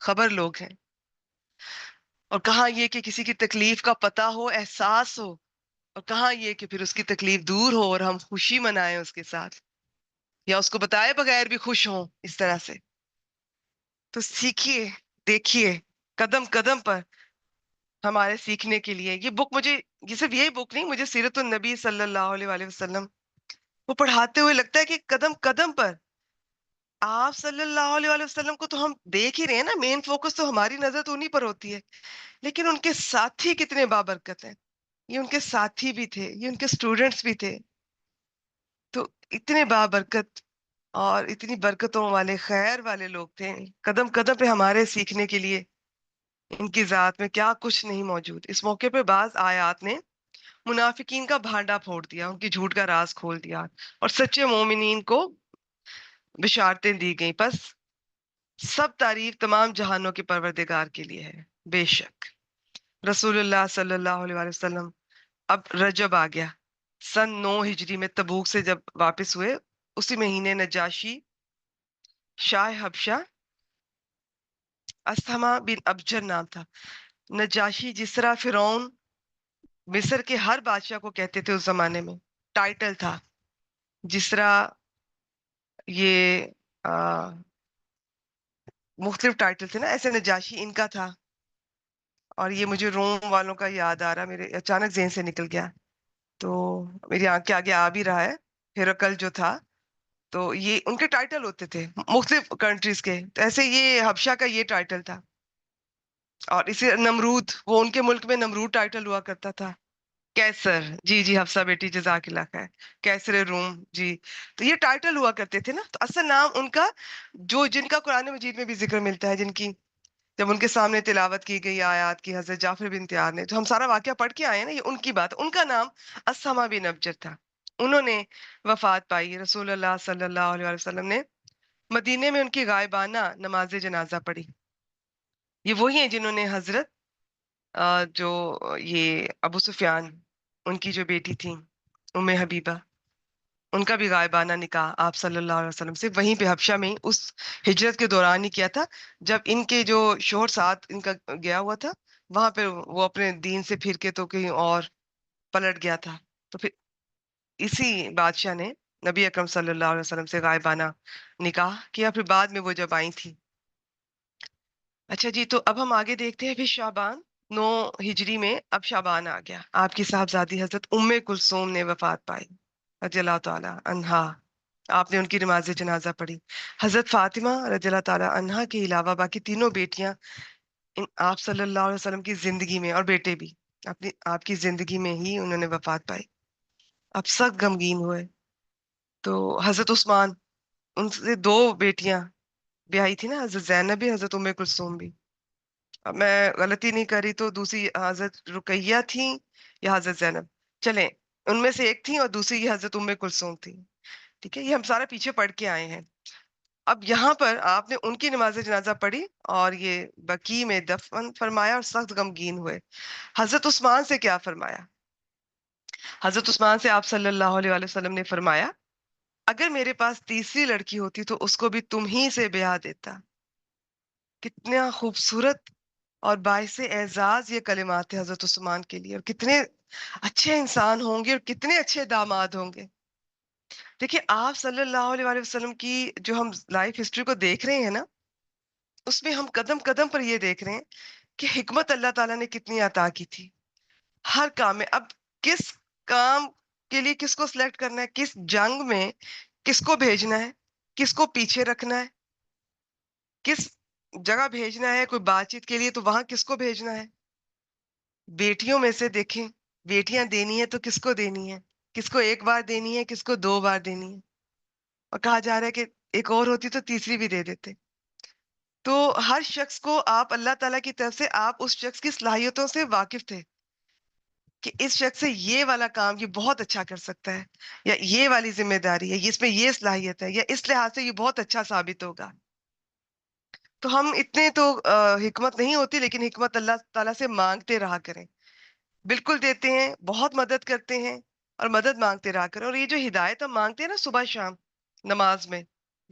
خبر لوگ ہیں. اور کہاں یہ کہ کسی کی تکلیف کا پتہ ہو، احساس ہو، اور کہاں یہ کہ پھر اس کی تکلیف دور ہو اور ہم خوشی منائیں اس کے ساتھ، یا اس کو بتائے بغیر بھی خوش ہوں اس طرح سے. تو سیکھیے، دیکھیے، قدم قدم پر ہمارے سیکھنے کے لیے یہ بک. مجھے یہ صرف یہی بک نہیں، مجھے سیرت النبی صلی اللہ علیہ وآلہ وسلم وہ پڑھاتے ہوئے لگتا ہے کہ قدم قدم پر آپ صلی اللہ علیہ وآلہ وسلم کو تو ہم دیکھ ہی رہے ہیں نا، مین فوکس تو ہماری نظر تو انہی پر ہوتی ہے، لیکن ان کے ساتھی کتنے بابرکت ہیں. یہ ان کے ساتھی بھی تھے، یہ ان کے سٹوڈنٹس بھی تھے. تو اتنے بابرکت اور اتنی برکتوں والے، خیر والے لوگ تھے. قدم قدم پہ ہمارے سیکھنے کے لیے ان کی ذات میں کیا کچھ نہیں موجود. اس موقع پہ بعض آیات نے منافقین کا بھانڈا پھوڑ دیا، ان کی جھوٹ کا راز کھول دیا، اور سچے مومنین کو بشارتیں دی گئیں. پس سب تعریف تمام جہانوں کے پروردگار کے لیے ہے. بے شک رسول اللہ صلی اللہ علیہ وآلہ وسلم اب رجب آ گیا، سن 9 ہجری میں تبوک سے جب واپس ہوئے، اسی مہینے نجاشی شاہ حبشہ، استھما بن ابجر نام تھا. نجاشی جس طرح فرعون مصر کے ہر بادشاہ کو کہتے تھے اس زمانے میں، ٹائٹل تھا. جس طرح یہ مختلف ٹائٹل تھے نا، ایسے نجاشی ان کا تھا. اور یہ مجھے روم والوں کا یاد آ رہا، میرے اچانک ذہن سے نکل گیا، تو میری آنکھ کے آگے آ بھی رہا ہے. ہیرکل جو تھا، تو یہ ان کے ٹائٹل ہوتے تھے مختلف کنٹریز کے. تو ایسے یہ حبشہ کا یہ ٹائٹل تھا. اور اسے نمرود، وہ ان کے ملک میں نمرود ٹائٹل ہوا کرتا تھا. کیسر، جی جی حفصہ بیٹی جزاک اللہ خیر، کیسر روم، جی. تو یہ ٹائٹل ہوا کرتے تھے نا. تو اصل نام ان کا، جو جن کا قرآن مجید میں بھی ذکر ملتا ہے، جن کی جب ان کے سامنے تلاوت کی گئی آیات کی حضرت جعفر بن طیار نے، تو ہم سارا واقعہ پڑھ کے آئے ہیں نا، یہ ان کی بات. ان کا نام اسما بن ابجر تھا. انہوں نے وفات پائی. رسول اللہ صلی اللہ علیہ وسلم نے مدینے میں ان کی غائبانہ نماز جنازہ پڑھی. یہ وہی ہیں جنہوں نے حضرت جو یہ ابو سفیان، ان کی جو بیٹی تھی ام حبیبہ، ان کا بھی غائبانہ نکاح آپ صلی اللہ علیہ وسلم سے وہیں پہ حبشہ میں اس ہجرت کے دوران ہی کیا تھا، جب ان کے جو شوہر ساتھ ان کا گیا ہوا تھا، وہاں پہ وہ اپنے دین سے پھر کے تو کہیں اور پلٹ گیا تھا. تو پھر اسی بادشاہ نے نبی اکرم صلی اللہ علیہ وسلم سے غائبانہ نکاح کیا، پھر بعد میں وہ جب آئی تھی. اچھا جی، تو اب ہم آگے دیکھتے ہیں. پھر شعبان 9 ہجری میں اب شعبان آ گیا. آپ کی صاحبزادی حضرت ام کلثوم نے وفات پائی رضی اللہ تعالی عنہا. آپ نے ان کی نماز جنازہ پڑھی. حضرت فاطمہ رضی اللہ تعالی عنہا کے علاوہ باقی تینوں بیٹیاں آپ صلی اللہ علیہ وسلم کی زندگی میں، اور بیٹے بھی، اپنی آپ کی زندگی میں ہی انہوں نے وفات پائی. آپ سخت غمگین ہوئے. تو حضرت عثمان، ان سے دو بیٹیاں بیاہی تھی نا، حضرت زینب بھی، حضرت ام کلثوم بھی. اب میں غلطی نہیں کر رہی تو دوسری حضرت رقیہ تھیں یا حضرت زینب، چلیں ان میں سے ایک تھیں اور دوسری یہ حضرت ام کلثوم تھی. ٹھیک ہے، یہ ہم سارا پیچھے پڑھ کے آئے ہیں. اب یہاں پر آپ نے ان کی نماز جنازہ پڑھی اور یہ بقی میں دفن فرمایا اور سخت غمگین ہوئے. حضرت عثمان سے کیا فرمایا؟ حضرت عثمان سے آپ صلی اللہ علیہ وآلہ وسلم نے فرمایا، اگر میرے پاس تیسری لڑکی ہوتی تو اس کو بھی تم ہی سے بیاہ دیتا. کتنا خوبصورت اور باعث اعزاز یہ کلمات ہیں حضرت عثمان کے لیے، اور کتنے اچھے انسان ہوں گے اور کتنے اچھے داماد ہوں گے. دیکھیے آپ صلی اللہ علیہ وآلہ وسلم کی جو ہم لائف ہسٹری کو دیکھ رہے ہیں نا، اس میں ہم قدم قدم پر یہ دیکھ رہے ہیں کہ حکمت اللہ تعالیٰ نے کتنی عطا کی تھی ہر کام میں. اب کس کام کے لیے کس کو سلیکٹ کرنا ہے، کس جنگ میں کس کو بھیجنا ہے، کس کو پیچھے رکھنا ہے، کس جگہ بھیجنا ہے، کوئی بات چیت کے لیے تو وہاں کس کو بھیجنا ہے. بیٹیوں میں سے دیکھیں، بیٹیاں دینی ہے تو کس کو دینی ہے، کس کو ایک بار دینی ہے، کس کو دو بار دینی ہے، اور کہا جا رہا ہے کہ ایک اور ہوتی تو تیسری بھی دے دیتے. تو ہر شخص کو آپ اللہ تعالیٰ کی طرف سے آپ اس شخص کی صلاحیتوں سے واقف تھے کہ اس شخص سے یہ والا کام یہ بہت اچھا کر سکتا ہے، یا یہ والی ذمہ داری ہے، اس میں یہ صلاحیت ہے، یا اس لحاظ سے یہ بہت اچھا ثابت ہوگا. تو ہم اتنے تو حکمت نہیں ہوتی، لیکن حکمت اللہ تعالیٰ سے مانگتے رہا کریں. بالکل دیتے ہیں، بہت مدد کرتے ہیں، اور مدد مانگتے رہا کریں. اور یہ جو ہدایت ہم مانگتے ہیں نا صبح شام نماز میں،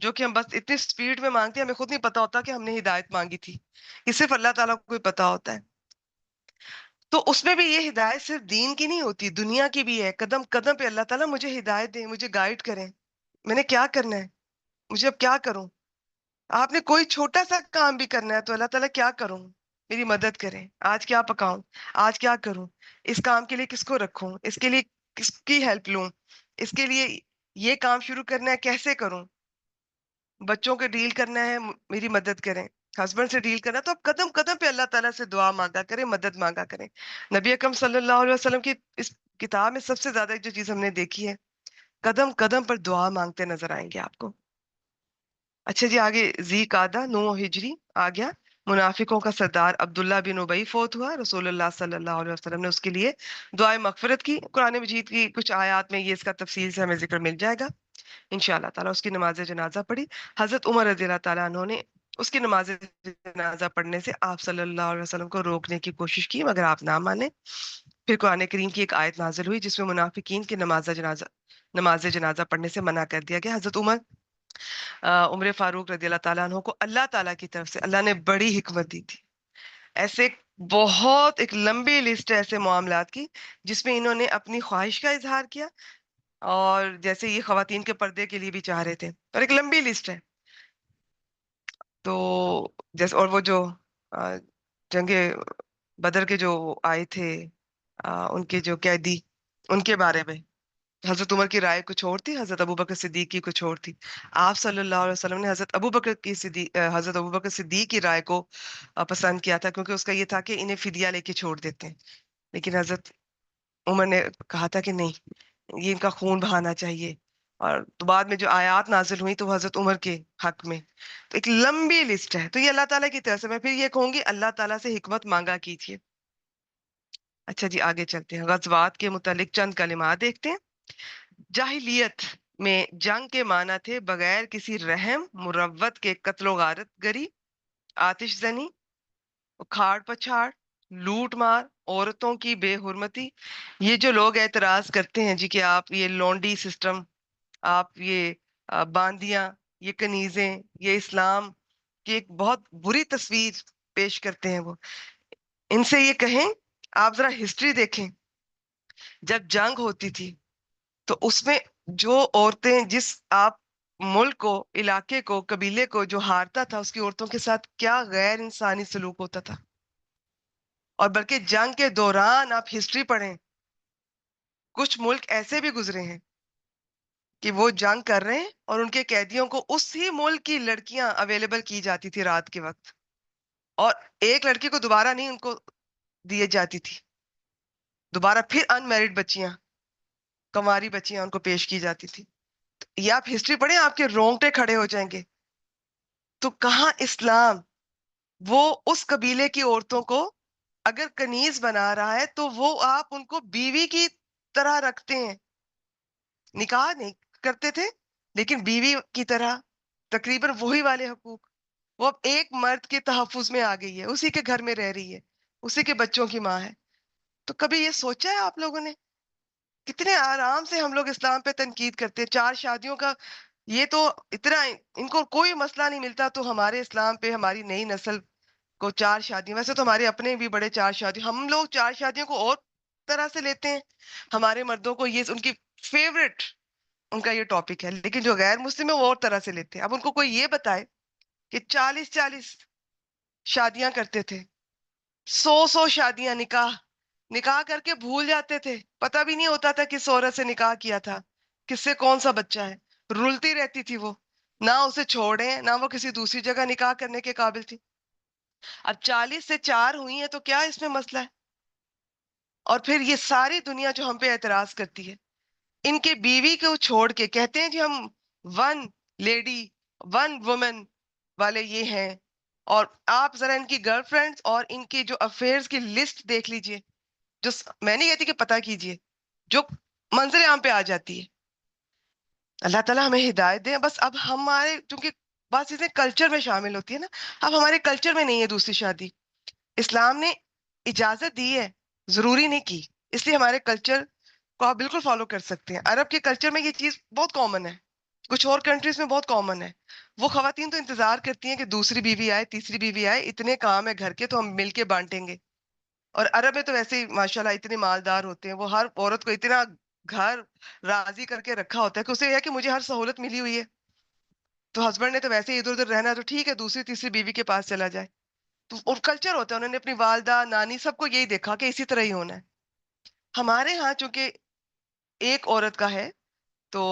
جو کہ ہم بس اتنی سپیڈ میں مانگتے ہیں ہمیں خود نہیں پتا ہوتا کہ ہم نے ہدایت مانگی تھی. یہ صرف اللہ تعالیٰ کو ہی پتا ہوتا ہے. تو اس میں بھی یہ ہدایت صرف دین کی نہیں ہوتی، دنیا کی بھی ہے. قدم قدم پہ اللہ تعالیٰ مجھے ہدایت دیں، مجھے گائیڈ کریں، میں نے کیا کرنا ہے، مجھے اب کیا کروں. آپ نے کوئی چھوٹا سا کام بھی کرنا ہے تو اللہ تعالیٰ کیا کروں، میری مدد کریں. آج کیا پکاؤں، آج کیا کروں، اس کام کے لیے کس کو رکھوں، اس کے لیے کس کی ہیلپ لوں، اس کے لیے یہ کام شروع کرنا ہے کیسے کروں، بچوں کے ڈیل کرنا ہے میری مدد کریں، ہسبینڈ سے ڈیل کرنا. تو آپ قدم قدم پہ اللہ تعالیٰ سے دعا مانگا کریں، مدد مانگا کریں. نبی اکرم صلی اللہ علیہ وسلم کی اس کتاب میں سب سے زیادہ جو چیز ہم نے دیکھی ہے، قدم قدم پر دعا مانگتے نظر آئیں گے آپ کو. اچھا جی، آگے ذی قعدہ 9 ہجری آ گیا. منافقوں کا سردار عبداللہ بن ابی فوت ہوا. رسول اللہ صلی اللہ علیہ وسلم نے اس کے لیے دعائے مغفرت کی. قرآن مجید کی کچھ آیات میں یہ اس کا تفصیل سے ہمیں ذکر مل جائے گا انشاءاللہ تعالیٰ. اس کی نماز جنازہ پڑھی. حضرت عمر رضی اللہ تعالیٰ عنہ نے اس کی نماز جنازہ پڑھنے سے آپ صلی اللہ علیہ وسلم کو روکنے کی کوشش کی، مگر آپ نہ مانے. پھر قرآن کریم کی ایک آیت نازل ہوئی جس میں منافقین کی نماز جنازہ پڑھنے سے منع کر دیا گیا. حضرت عمر فاروق رضی اللہ تعالیٰ عنہ کو اللہ تعالیٰ کی طرف سے اللہ نے بڑی حکمت دی تھی. ایسے بہت ایک لمبی لسٹ ہے ایسے معاملات کی جس میں انہوں نے اپنی خواہش کا اظہار کیا، اور جیسے یہ خواتین کے پردے کے لیے بھی چاہ رہے تھے، اور ایک لمبی لسٹ ہے. تو جیسے اور وہ جو جنگ بدر کے جو آئے تھے ان کے جو قیدی، ان کے بارے میں حضرت عمر کی رائے کچھ اور تھی، حضرت ابوبکر صدیق کی کچھ اور تھی. آپ صلی اللہ علیہ وسلم نے حضرت ابوبکر صدیق کی رائے کو پسند کیا تھا، کیونکہ اس کا یہ تھا کہ انہیں فدیہ لے کے چھوڑ دیتے ہیں. لیکن حضرت عمر نے کہا تھا کہ نہیں، یہ ان کا خون بہانا چاہیے. اور تو بعد میں جو آیات نازل ہوئی تو وہ حضرت عمر کے حق میں. تو ایک لمبی لسٹ ہے. تو یہ اللہ تعالیٰ کی طرف سے، میں پھر یہ کہوں گی اللہ تعالیٰ سے حکمت مانگا کیجیے. اچھا جی، آگے چلتے ہیں. غزوات کے متعلق چند کلمات دیکھتے ہیں. جاہلیت میں جنگ کے معنی تھے بغیر کسی رحم مروت کے قتل و غارت گری، آتش زنی، اکھاڑ پچھاڑ، لوٹ مار، عورتوں کی بے حرمتی. یہ جو لوگ اعتراض کرتے ہیں جی کہ آپ یہ لونڈی سسٹم، آپ یہ باندیاں، یہ کنیزیں، یہ اسلام کی ایک بہت بری تصویر پیش کرتے ہیں، وہ ان سے یہ کہیں آپ ذرا ہسٹری دیکھیں. جب جنگ ہوتی تھی تو اس میں جو عورتیں، جس آپ ملک کو، علاقے کو، قبیلے کو جو ہارتا تھا، اس کی عورتوں کے ساتھ کیا غیر انسانی سلوک ہوتا تھا. اور بلکہ جنگ کے دوران آپ ہسٹری پڑھیں، کچھ ملک ایسے بھی گزرے ہیں کہ وہ جنگ کر رہے ہیں اور ان کے قیدیوں کو اسی ملک کی لڑکیاں اویلیبل کی جاتی تھی رات کے وقت، اور ایک لڑکی کو دوبارہ نہیں ان کو دیے جاتی تھی. دوبارہ پھر انمیرڈ بچیاں، کنواری بچیاں ان کو پیش کی جاتی تھی. یہ آپ ہسٹری پڑھیں آپ کے رونگٹے کھڑے ہو جائیں گے. تو کہاں اسلام وہ اس قبیلے کی عورتوں کو اگر کنیز بنا رہا ہے تو وہ آپ ان کو بیوی کی طرح رکھتے ہیں. نکاح نہیں کرتے تھے لیکن بیوی کی طرح تقریباً وہی والے حقوق. وہ اب ایک مرد کے تحفظ میں آ گئی ہے، اسی کے گھر میں رہ رہی ہے، اسی کے بچوں کی ماں ہے. تو کبھی یہ سوچا ہے آپ لوگوں نے کتنے آرام سے ہم لوگ اسلام پہ تنقید کرتے ہیں؟ 4 شادیوں کا یہ تو اتنا ان کو کوئی مسئلہ نہیں ملتا، تو ہمارے اسلام پہ ہماری نئی نسل کو 4 شادیاں، ویسے تو ہمارے اپنے بھی بڑے 4 شادی، ہم لوگ 4 شادیوں کو اور طرح سے لیتے ہیں. ہمارے مردوں کو یہ ان کی فیوریٹ ان کا یہ ٹاپک ہے، لیکن جو غیر مسلم ہے وہ اور طرح سے لیتے ہیں. اب ان کو کوئی یہ بتائے کہ 40 شادیاں کرتے تھے، 100 شادیاں، نکاح کر کے بھول جاتے تھے، پتہ بھی نہیں ہوتا تھا کس عورت سے نکاح کیا تھا، کس سے کون سا بچہ ہے. رلتی رہتی تھی وہ، نہ اسے چھوڑیں نہ وہ کسی دوسری جگہ نکاح کرنے کے قابل تھی. اب 40 سے 4 ہوئی ہیں تو کیا اس میں مسئلہ ہے؟ اور پھر یہ ساری دنیا جو ہم پہ اعتراض کرتی ہے، ان کے بیوی کو چھوڑ کے کہتے ہیں جی ہم ون لیڈی ون وومن والے یہ ہیں. اور آپ ذرا ان کی گرل فرینڈز اور ان کی جو افیئرز کی لسٹ دیکھ لیجئے، جو میں نہیں کہتی کہ پتہ کیجئے، جو منظر عام پہ آ جاتی ہے. اللہ تعالیٰ ہمیں ہدایت دے. بس اب ہمارے چونکہ بعض چیزیں کلچر میں شامل ہوتی ہے نا، اب ہمارے کلچر میں نہیں ہے دوسری شادی. اسلام نے اجازت دی ہے، ضروری نہیں کی، اس لیے ہمارے کلچر کو آپ بالکل فالو کر سکتے ہیں. عرب کے کلچر میں یہ چیز بہت کامن ہے، کچھ اور کنٹریز میں بہت کامن ہے. وہ خواتین تو انتظار کرتی ہیں کہ دوسری بیوی آئے، تیسری بیوی آئے، اتنے کام ہے گھر کے تو ہم مل کے بانٹیں گے. اور عرب میں تو ویسے ہی ماشاءاللہ اتنے مالدار ہوتے ہیں، وہ ہر عورت کو اتنا گھر راضی کر کے رکھا ہوتا ہے کہ اسے یہ ہے کہ مجھے ہر سہولت ملی ہوئی ہے، تو ہسبینڈ نے تو ویسے ہی ادھر ادھر رہنا ہے تو ٹھیک ہے دوسری تیسری بیوی کے پاس چلا جائے. تو اور کلچر ہوتا ہے، انہوں نے اپنی والدہ نانی سب کو یہی دیکھا کہ اسی طرح ہی ہونا ہے. ہمارے ہاں چونکہ ایک عورت کا ہے تو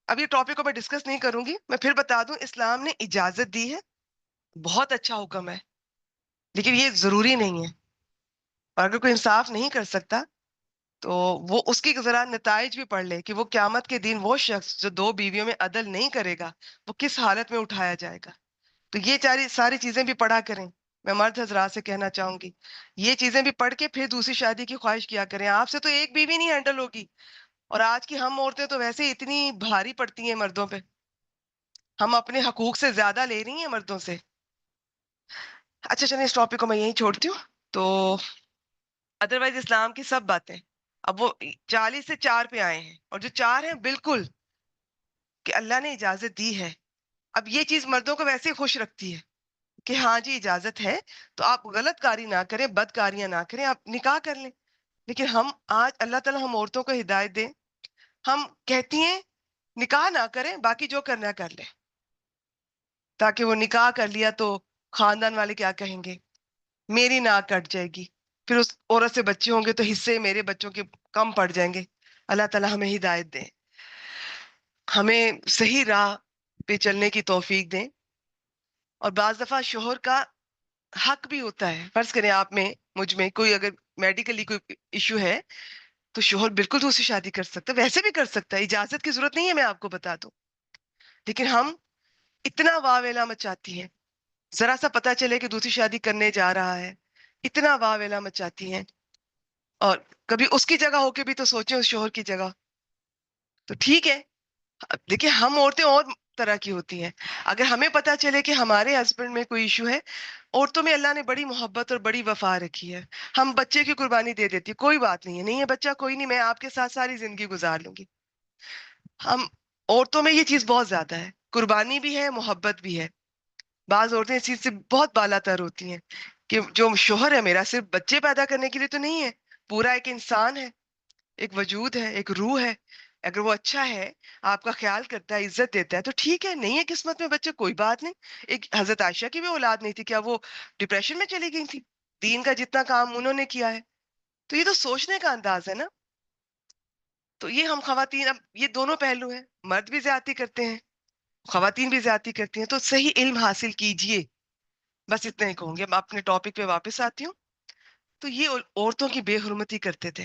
اب یہ ٹاپک کو میں ڈسکس نہیں کروں گی. میں پھر بتا دوں اسلام نے اجازت دی ہے، بہت اچھا حکم ہے، لیکن یہ ضروری نہیں ہے. اور اگر کوئی انصاف نہیں کر سکتا تو وہ اس کی ذرا نتائج بھی پڑھ لے کہ وہ قیامت کے دن وہ شخص جو 2 بیویوں میں عدل نہیں کرے گا وہ کس حالت میں اٹھایا جائے گا. تو یہ ساری چیزیں بھی پڑھا کریں. میں مرد حضرات سے کہنا چاہوں گی یہ چیزیں بھی پڑھ کے پھر دوسری شادی کی خواہش کیا کریں. آپ سے تو ایک بیوی نہیں ہینڈل ہوگی، اور آج کی ہم عورتیں تو ویسے ہی اتنی بھاری پڑتی ہیں مردوں پہ، ہم اپنے حقوق سے زیادہ لے رہی ہیں مردوں سے. اچھا چلیں اس ٹاپک کو میں یہیں چھوڑتی ہوں. تو ادروائز اسلام کی سب باتیں اب وہ 40 سے 4 پہ آئے ہیں، اور جو 4 ہیں بالکل کہ اللہ نے اجازت دی ہے. اب یہ چیز مردوں کو ویسے ہی خوش رکھتی ہے کہ ہاں جی اجازت ہے، تو آپ غلط کاری نہ کریں، بد کاریاں نہ کریں، آپ نکاح کر لیں. لیکن ہم آج اللہ تعالیٰ ہم عورتوں کو ہدایت دیں، ہم کہتی ہیں نکاح نہ کریں، باقی جو کرنا ہے کر لیں، تاکہ وہ نکاح کر لیا تو خاندان والے کیا کہیں گے، میری ناک کٹ جائے گی، پھر اس عورت سے بچے ہوں گے تو حصے میرے بچوں کے کم پڑ جائیں گے. اللہ تعالیٰ ہمیں ہدایت دیں، ہمیں صحیح راہ پہ چلنے کی توفیق دیں. اور بعض دفعہ شوہر کا حق بھی ہوتا ہے، فرض کریں آپ میں مجھ میں کوئی اگر میڈیکلی کوئی ایشو ہے تو شوہر بالکل دوسری شادی کر سکتا ہے، ویسے بھی کر سکتا ہے، اجازت کی ضرورت نہیں ہے، میں آپ کو بتا دوں. لیکن ہم اتنا واویلا مچاتی ہیں، ذرا سا پتا چلے کہ دوسری شادی کرنے جا رہا ہے، اتنا واویلا مچاتی ہیں. اور کبھی اس کی جگہ ہو کے بھی تو سوچیں اس شوہر کی جگہ. تو ٹھیک ہے، دیکھیں ہم عورتیں اور طرح کی ہوتی ہیں. اگر ہمیں پتا چلے کہ ہمارے ہسبینڈ میں کوئی ایشو ہے، عورتوں میں اللہ نے بڑی محبت اور بڑی وفا رکھی ہے، ہم بچے کی قربانی دے دیتی، کوئی بات نہیں ہے، نہیں ہے بچہ کوئی نہیں، میں آپ کے ساتھ ساری زندگی گزار لوں گی. ہم عورتوں میں یہ چیز بہت زیادہ ہے، قربانی بھی ہے، محبت بھی ہے. بعض عورتیں اس چیز سے بہت بالا تر ہوتی ہیں کہ جو شوہر ہے میرا صرف بچے پیدا کرنے کے لیے تو نہیں ہے، پورا ایک انسان ہے، ایک وجود ہے، ایک روح ہے. اگر وہ اچھا ہے، آپ کا خیال کرتا ہے، عزت دیتا ہے تو ٹھیک ہے، نہیں ہے قسمت میں بچے کوئی بات نہیں. ایک حضرت عائشہ کی بھی اولاد نہیں تھی، کیا وہ ڈپریشن میں چلی گئی تھی؟ دین کا جتنا کام انہوں نے کیا ہے. تو یہ تو سوچنے کا انداز ہے نا. تو یہ ہم خواتین، اب یہ دونوں پہلو ہیں، مرد بھی زیادتی کرتے ہیں، خواتین بھی زیادتی کرتی ہیں، تو صحیح علم حاصل کیجئے. بس اتنا ہی کہوں گی. اب اپنے ٹاپک پہ واپس آتی ہوں. تو یہ عورتوں کی بے حرمتی کرتے تھے،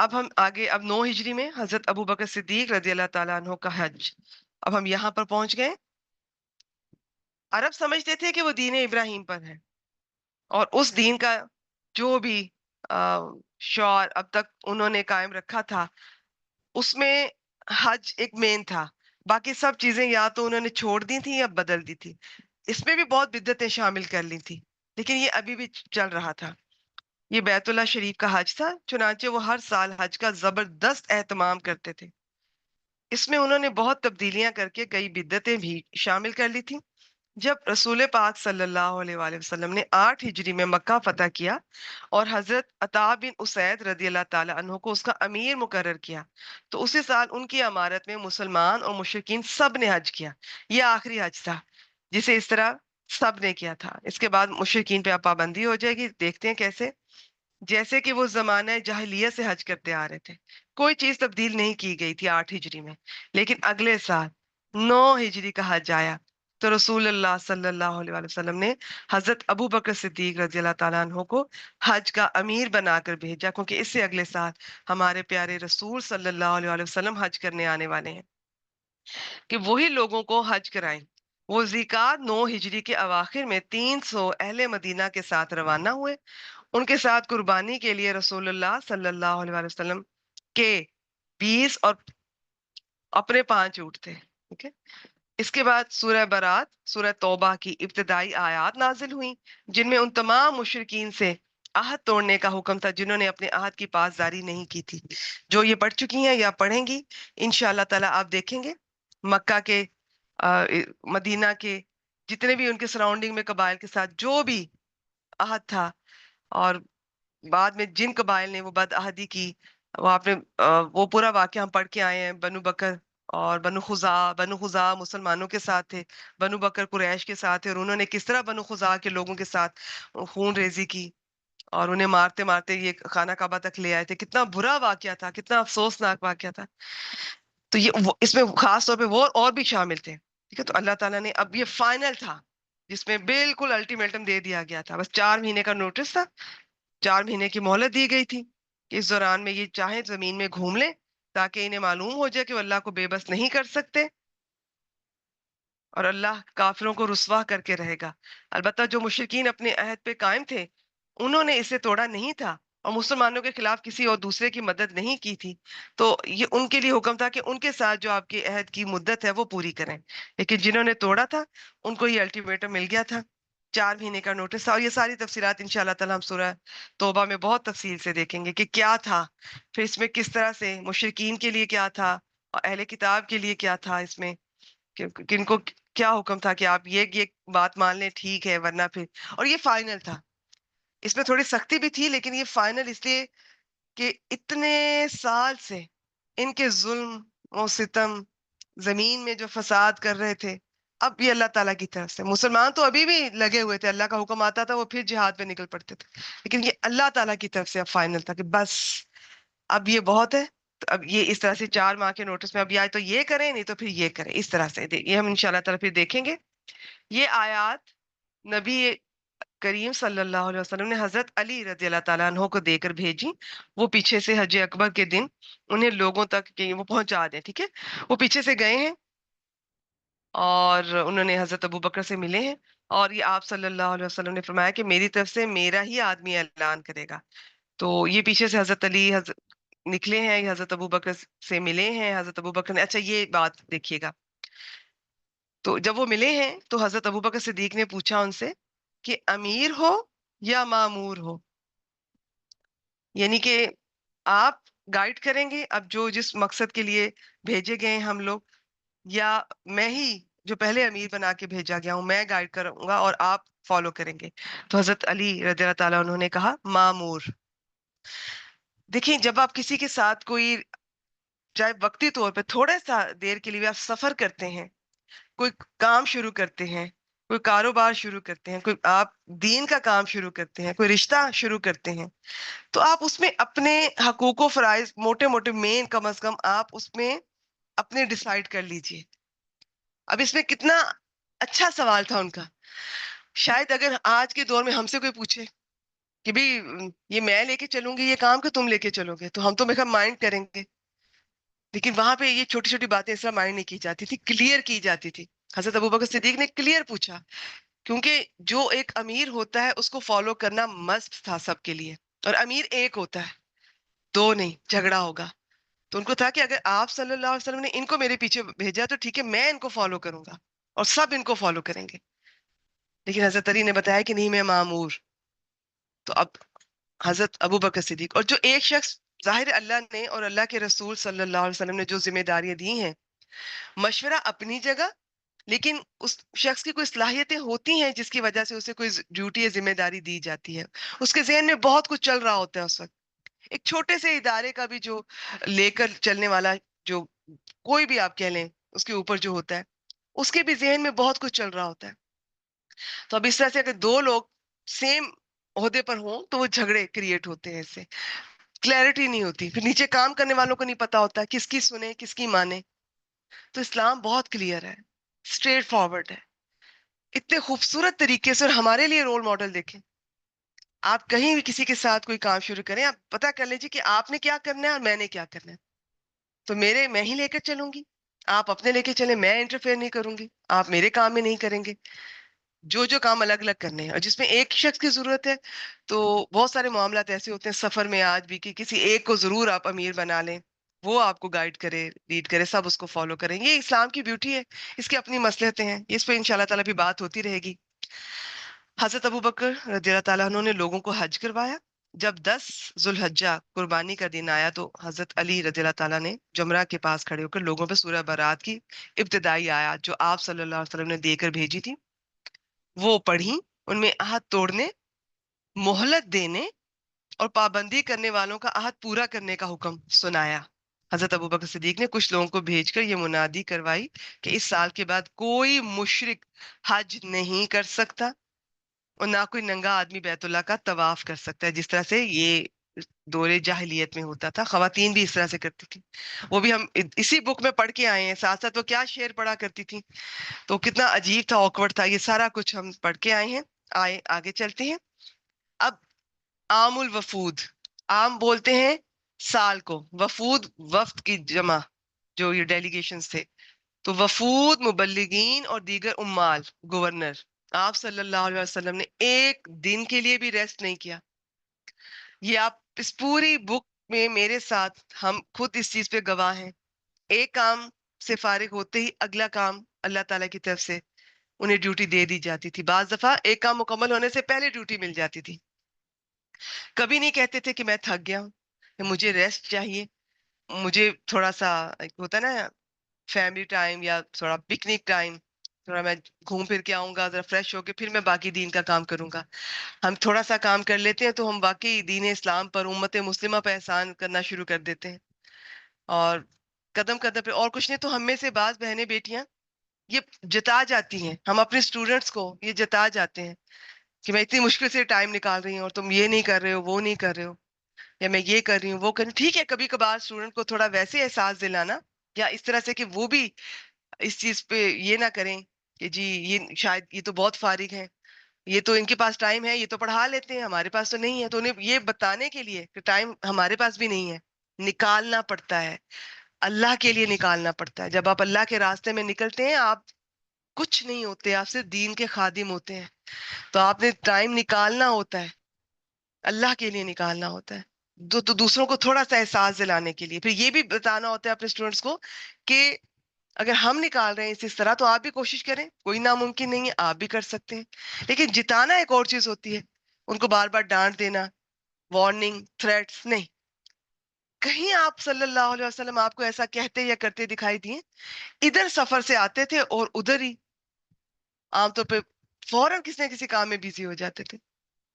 اب ہم آگے، اب 9 ہجری میں حضرت ابو بکر صدیق رضی اللہ تعالیٰ عنہ کا حج. اب ہم یہاں پر پہنچ گئے. عرب سمجھتے تھے کہ وہ دین ابراہیم پر ہے، اور اس دین کا جو بھی شعار اب تک انہوں نے قائم رکھا تھا، اس میں حج ایک مین تھا. باقی سب چیزیں یا تو انہوں نے چھوڑ دی تھی یا بدل دی تھی. اس میں بھی بہت بدعتیں شامل کر لی تھی، لیکن یہ ابھی بھی چل رہا تھا. یہ بیت اللہ شریف کا حج تھا، چنانچہ وہ ہر سال حج کا زبردست اہتمام کرتے تھے. اس میں انہوں نے بہت تبدیلیاں کر کے کئی بدعتیں بھی شامل کر لی تھی. جب رسول پاک صلی اللہ علیہ وآلہ وسلم نے 8 ہجری میں مکہ فتح کیا اور حضرت عطا بن اسید رضی اللہ تعالیٰ عنہ کو اس کا امیر مقرر کیا، تو اسی سال ان کی امارت میں مسلمان اور مشرکین سب نے حج کیا. یہ آخری حج تھا جسے اس طرح سب نے کیا تھا. اس کے بعد مشرکین پہ پابندی ہو جائے گی. دیکھتے ہیں کیسے. جیسے کہ وہ زمانہ جاہلیت سے حج کرتے آ رہے تھے، کوئی چیز تبدیل نہیں کی گئی تھی 8 ہجری میں. لیکن اگلے سال 9 ہجری کا حج آیا تو رسول اللہ صلی اللہ علیہ وآلہ وسلم نے حضرت ابو بکر صدیق رضی اللہ تعالیٰ عنہ کو حج کا امیر بنا کر بھیجا، کیونکہ اس سے اگلے سال ہمارے پیارے رسول صلی اللہ علیہ وآلہ وسلم حج کرنے آنے والے ہیں، کہ وہی لوگوں کو حج کرائیں. وہ ذیقعد 9 ہجری کے اواخر میں 300 اہل مدینہ کے ساتھ روانہ ہوئے. ان کے ساتھ قربانی کے لیے رسول اللہ صلی اللہ علیہ وآلہ وسلم کے 20 اور اپنے 5 اونٹ تھے. ٹھیک ہے. اس کے بعد سورہ برات، سورہ توبہ کی ابتدائی آیات نازل ہوئیں، جن میں ان تمام مشرکین سے عہد توڑنے کا حکم تھا جنہوں نے اپنے عہد کی پاسداری نہیں کی تھی. جو یہ پڑھ چکی ہیں یا پڑھیں گی انشاءاللہ تعالیٰ، آپ دیکھیں گے مکہ کے مدینہ کے جتنے بھی ان کے سراؤنڈنگ میں قبائل کے ساتھ جو بھی عہد تھا، اور بعد میں جن قبائل نے وہ بد عہدی کی، وہ آپ نے وہ پورا واقعہ ہم پڑھ کے آئے ہیں. بنو بکر اور بنو خزاع مسلمانوں کے ساتھ تھے، بنو بکر قریش کے ساتھ تھے، اور انہوں نے کس طرح بنو خزاع کے لوگوں کے ساتھ خون ریزی کی اور انہیں مارتے مارتے یہ خانہ کعبہ تک لے آئے تھے. کتنا برا واقعہ تھا، کتنا افسوسناک واقعہ تھا. تو یہ اس میں خاص طور پہ وہ اور بھی شامل تھے. ٹھیک ہے. تو اللہ تعالیٰ نے اب یہ فائنل تھا جس میں بالکل الٹیمیٹم دے دیا گیا تھا. بس 4 مہینے کا نوٹس تھا، 4 مہینے کی مہلت دی گئی تھی کہ اس دوران میں یہ چاہیں زمین میں گھوم لیں تاکہ انہیں معلوم ہو جائے کہ وہ اللہ کو بے بس نہیں کر سکتے، اور اللہ کافروں کو رسوا کر کے رہے گا. البتہ جو مشرکین اپنے عہد پہ قائم تھے انہوں نے اسے توڑا نہیں تھا اور مسلمانوں کے خلاف کسی اور دوسرے کی مدد نہیں کی تھی. تو یہ ان کے لیے حکم تھا کہ ان کے ساتھ جو آپ کے عہد کی مدت ہے وہ پوری کریں. لیکن جنہوں نے توڑا تھا ان کو یہ الٹیمیٹم مل گیا تھا، 4 مہینے کا نوٹس تھا. اور یہ ساری تفصیلات انشاءاللہ تعالیٰ ہم سورہ توبہ میں بہت تفصیل سے دیکھیں گے کہ کیا تھا، پھر اس میں کس طرح سے مشرکین کے لیے کیا تھا اور اہل کتاب کے لیے کیا تھا، اس میں کن کو کیا حکم تھا کہ آپ یہ بات مان لیں ٹھیک ہے، ورنہ پھر. اور یہ فائنل تھا. اس میں تھوڑی سختی بھی تھی، لیکن یہ فائنل اس لیے کہ اتنے سال سے ان کے ظلم و ستم، زمین میں جو فساد کر رہے تھے، اب یہ اللہ تعالیٰ کی طرف سے. مسلمان تو ابھی بھی لگے ہوئے تھے، اللہ کا حکم آتا تھا وہ پھر جہاد پہ نکل پڑتے تھے، لیکن یہ اللہ تعالیٰ کی طرف سے اب فائنل تھا کہ بس اب یہ بہت ہے. تو اب یہ اس طرح سے 4 ماہ کے نوٹس میں اب یا تو یہ کریں نہیں تو پھر یہ کریں. اس طرح سے یہ ہم انشاءاللہ تعالیٰ پھر دیکھیں گے. یہ آیات نبی کریم صلی اللہ علیہ وسلم نے حضرت علی رضی اللہ تعالیٰ عنہ کو دے کر بھیجی. وہ پیچھے سے حج اکبر کے دن انہیں لوگوں تک کہ وہ پہنچا دیں. ٹھیک ہے. وہ پیچھے سے گئے ہیں اور انہوں نے حضرت ابو بکر سے ملے ہیں، اور یہ آپ صلی اللہ علیہ وسلم نے فرمایا کہ میری طرف سے میرا ہی آدمی اعلان کرے گا. تو یہ پیچھے سے حضرت علی نکلے ہیں، یہ حضرت ابو بکر سے ملے ہیں. حضرت ابو بکر نے، اچھا یہ بات دیکھیے گا، تو جب وہ ملے ہیں تو حضرت ابو بکر صدیق نے پوچھا ان سے کہ امیر ہو یا مامور ہو، یعنی کہ آپ گائیڈ کریں گے اب جو جس مقصد کے لیے بھیجے گئے ہیں ہم لوگ، یا میں ہی جو پہلے امیر بنا کے بھیجا گیا ہوں میں گائیڈ کروں گا اور آپ فالو کریں گے. تو حضرت علی رضی اللہ تعالیٰ انہوں نے کہا مامور. دیکھیں جب آپ کسی کے ساتھ کوئی چاہے وقتی طور پہ تھوڑا سا دیر کے لیے بھی آپ سفر کرتے ہیں، کوئی کام شروع کرتے ہیں، کوئی کاروبار شروع کرتے ہیں، کوئی آپ دین کا کام شروع کرتے ہیں، کوئی رشتہ شروع کرتے ہیں، تو آپ اس میں اپنے حقوق و فرائض موٹے موٹے مین کم از کم آپ اس میں اپنے ڈیسائیڈ کر لیجئے. اب اس میں کتنا اچھا سوال تھا ان کا. شاید اگر آج کے دور میں ہم سے کوئی پوچھے کہ بھی یہ میں لے کے چلوں گی یہ کام کہ تم لے کے چلو گے، تو ہم تو میرا مائنڈ کریں گے. لیکن وہاں پہ یہ چھوٹی چھوٹی باتیں اس طرح مائنڈ نہیں کی جاتی تھی، کلیئر کی جاتی تھی. حضرت ابوبکر صدیق نے کلیئر پوچھا، کیونکہ جو ایک امیر ہوتا ہے اس کو فالو کرنا مسٹ تھا سب کے لیے. اور امیر ایک ہوتا ہے، دو نہیں، جھگڑا ہوگا. تو ان کو تھا کہ اگر آپ صلی اللہ علیہ وسلم نے ان کو میرے پیچھے بھیجا تو ٹھیک ہے، میں ان کو فالو کروں گا اور سب ان کو فالو کریں گے. لیکن حضرت علی نے بتایا کہ نہیں، میں معمور. تو اب حضرت ابو بکر صدیق، اور جو ایک شخص، ظاہر اللہ نے اور اللہ کے رسول صلی اللہ علیہ وسلم نے جو ذمہ داریاں دی ہیں، مشورہ اپنی جگہ، لیکن اس شخص کی کوئی صلاحیتیں ہوتی ہیں جس کی وجہ سے اسے کوئی ڈیوٹی یا ذمہ داری دی جاتی ہے. اس کے ذہن میں بہت کچھ چل رہا ہوتا ہے اس وقت. ایک چھوٹے سے ادارے کا بھی جو لے کر چلنے والا، جو کوئی بھی آپ کہہ لیں اس کے اوپر جو ہوتا ہے، اس کے بھی ذہن میں بہت کچھ چل رہا ہوتا ہے. تو اب اس طرح سے اگر دو لوگ سیم عہدے پر ہوں تو وہ جھگڑے کریٹ ہوتے ہیں. اس سے کلیئرٹی نہیں ہوتی، پھر نیچے کام کرنے والوں کو نہیں پتا ہوتا کس کی سنے کس کی مانے. تو اسلام بہت کلیئر ہے، اسٹریٹ فارورڈ ہے، اتنے خوبصورت طریقے سے. اور ہمارے لیے رول ماڈل دیکھیں. آپ کہیں بھی کسی کے ساتھ کوئی کام شروع کریں، آپ پتا کر لیجیے کہ آپ نے کیا کرنا ہے اور میں نے کیا کرنا ہے. تو میں ہی لے کر چلوں گی، آپ اپنے لے کے چلیں، میں انٹرفیئر نہیں کروں گی، آپ میرے کام میں نہیں کریں گے. جو کام الگ الگ کرنے ہیں اور جس میں ایک شخص کی ضرورت ہے. تو بہت سارے معاملات ایسے ہوتے ہیں سفر میں آج بھی کہ کسی ایک کو ضرور آپ امیر بنا لیں، وہ آپ کو گائیڈ کرے، لیڈ کرے، سب اس کو فالو کریں. یہ اسلام کی بیوٹی ہے، اس کی اپنی مصلحتیں ہیں، اس پہ انشاءاللہ تعالیٰ بھی بات ہوتی رہے گی. حضرت ابوبکر رضی اللہ تعالیٰ عنہ نے لوگوں کو حج کروایا. جب 10 ذوالحجہ قربانی کا دن آیا تو حضرت علی رضی اللہ تعالیٰ نے جمرہ کے پاس کھڑے ہو کر لوگوں پہ سورہ برات کی ابتدائی آیات جو آپ صلی اللہ علیہ وسلم نے دے کر بھیجی تھی وہ پڑھی. ان میں عہد توڑنے، مہلت دینے اور پابندی کرنے والوں کا عہد پورا کرنے کا حکم سنایا. حضرت ابوبکر صدیق نے کچھ لوگوں کو بھیج کر یہ منادی کروائی کہ اس سال کے بعد کوئی مشرک حج نہیں کر سکتا اور نہ کوئی ننگا آدمی بیت اللہ کا طواف کر سکتا ہے، جس طرح سے یہ دور جاہلیت میں ہوتا تھا. خواتین بھی اس طرح سے کرتی تھی. وہ بھی ہم اسی بک میں پڑھ کے آئے ہیں. ساتھ ساتھ وہ کیا شعر پڑھا کرتی تھی، تو کتنا عجیب تھا، آکورڈ تھا. یہ سارا کچھ ہم پڑھ کے آئے ہیں. آگے چلتے ہیں. اب عام الوفود، عام بولتے ہیں سال کو، وفود وفد کی جمع، جو یہ ڈیلیگیشنز تھے. تو وفود، مبلغین اور دیگر عمال، گورنر. آپ صلی اللہ علیہ وسلم نے ایک دن کے لیے بھی ریسٹ نہیں کیا. یہ آپ اس پوری بک میں میرے ساتھ، ہم خود اس چیز پہ گواہ ہیں. ایک کام سے فارغ ہوتے ہی اگلا کام اللہ تعالیٰ کی طرف سے انہیں ڈیوٹی دے دی جاتی تھی. بعض دفعہ ایک کام مکمل ہونے سے پہلے ڈیوٹی مل جاتی تھی. کبھی نہیں کہتے تھے کہ میں تھک گیا ہوں، مجھے ریسٹ چاہیے، مجھے تھوڑا سا ایک ہوتا ہے نا فیملی ٹائم یا تھوڑا پکنک ٹائم، تھوڑا میں گھوم پھر کے آؤں گا ذرا فریش ہو کے پھر میں باقی دین کا کام کروں گا. ہم تھوڑا سا کام کر لیتے ہیں تو ہم باقی دین اسلام پر، امت مسلمہ پہ احسان کرنا شروع کر دیتے ہیں. اور قدم قدم پہ، اور کچھ نہیں تو ہم میں سے بعض بہنیں بیٹیاں یہ جتا جاتی ہیں، ہم اپنے اسٹوڈنٹس کو یہ جتا جاتے ہیں کہ میں اتنی مشکل سے ٹائم نکال رہی ہوں اور تم یہ نہیں کر رہے ہو، وہ نہیں کر رہے ہو، یا میں یہ کر رہی ہوں وہ کر رہی ہوں. ٹھیک ہے، کبھی کبھار اسٹوڈنٹ کو تھوڑا ویسے احساس دلانا یا اس طرح سے کہ وہ بھی اس چیز پہ یہ نہ کریں کہ جی یہ شاید یہ تو بہت فارغ ہے، یہ تو ان کے پاس ٹائم ہے، یہ تو پڑھا لیتے ہیں، ہمارے پاس تو نہیں ہے. تو انہیں یہ بتانے کے لیے کہ ٹائم ہمارے پاس بھی نہیں ہے، نکالنا پڑتا ہے، اللہ کے لیے نکالنا پڑتا ہے. جب آپ اللہ کے راستے میں نکلتے ہیں آپ کچھ نہیں ہوتے، آپ صرف دین کے خادم ہوتے ہیں. تو آپ نے ٹائم نکالنا ہوتا ہے، اللہ کے لیے نکالنا ہوتا ہے. تو دوسروں کو تھوڑا سا احساس دلانے کے لیے پھر یہ بھی بتانا ہوتا ہے اپنے اسٹوڈنٹس کو کہ اگر ہم نکال رہے ہیں اس طرح تو آپ بھی کوشش کریں، کوئی ناممکن نہیں ہے، آپ بھی کر سکتے ہیں. لیکن جتانا ایک اور چیز ہوتی ہے، ان کو بار بار ڈانٹ دینا، وارننگ، تھریٹس نہیں. کہیں آپ صلی اللہ علیہ وسلم آپ کو ایسا کہتے یا کرتے دکھائی دیے؟ ادھر سفر سے آتے تھے اور ادھر ہی عام طور پہ فوراً کسی نہ کسی کام میں بزی ہو جاتے تھے.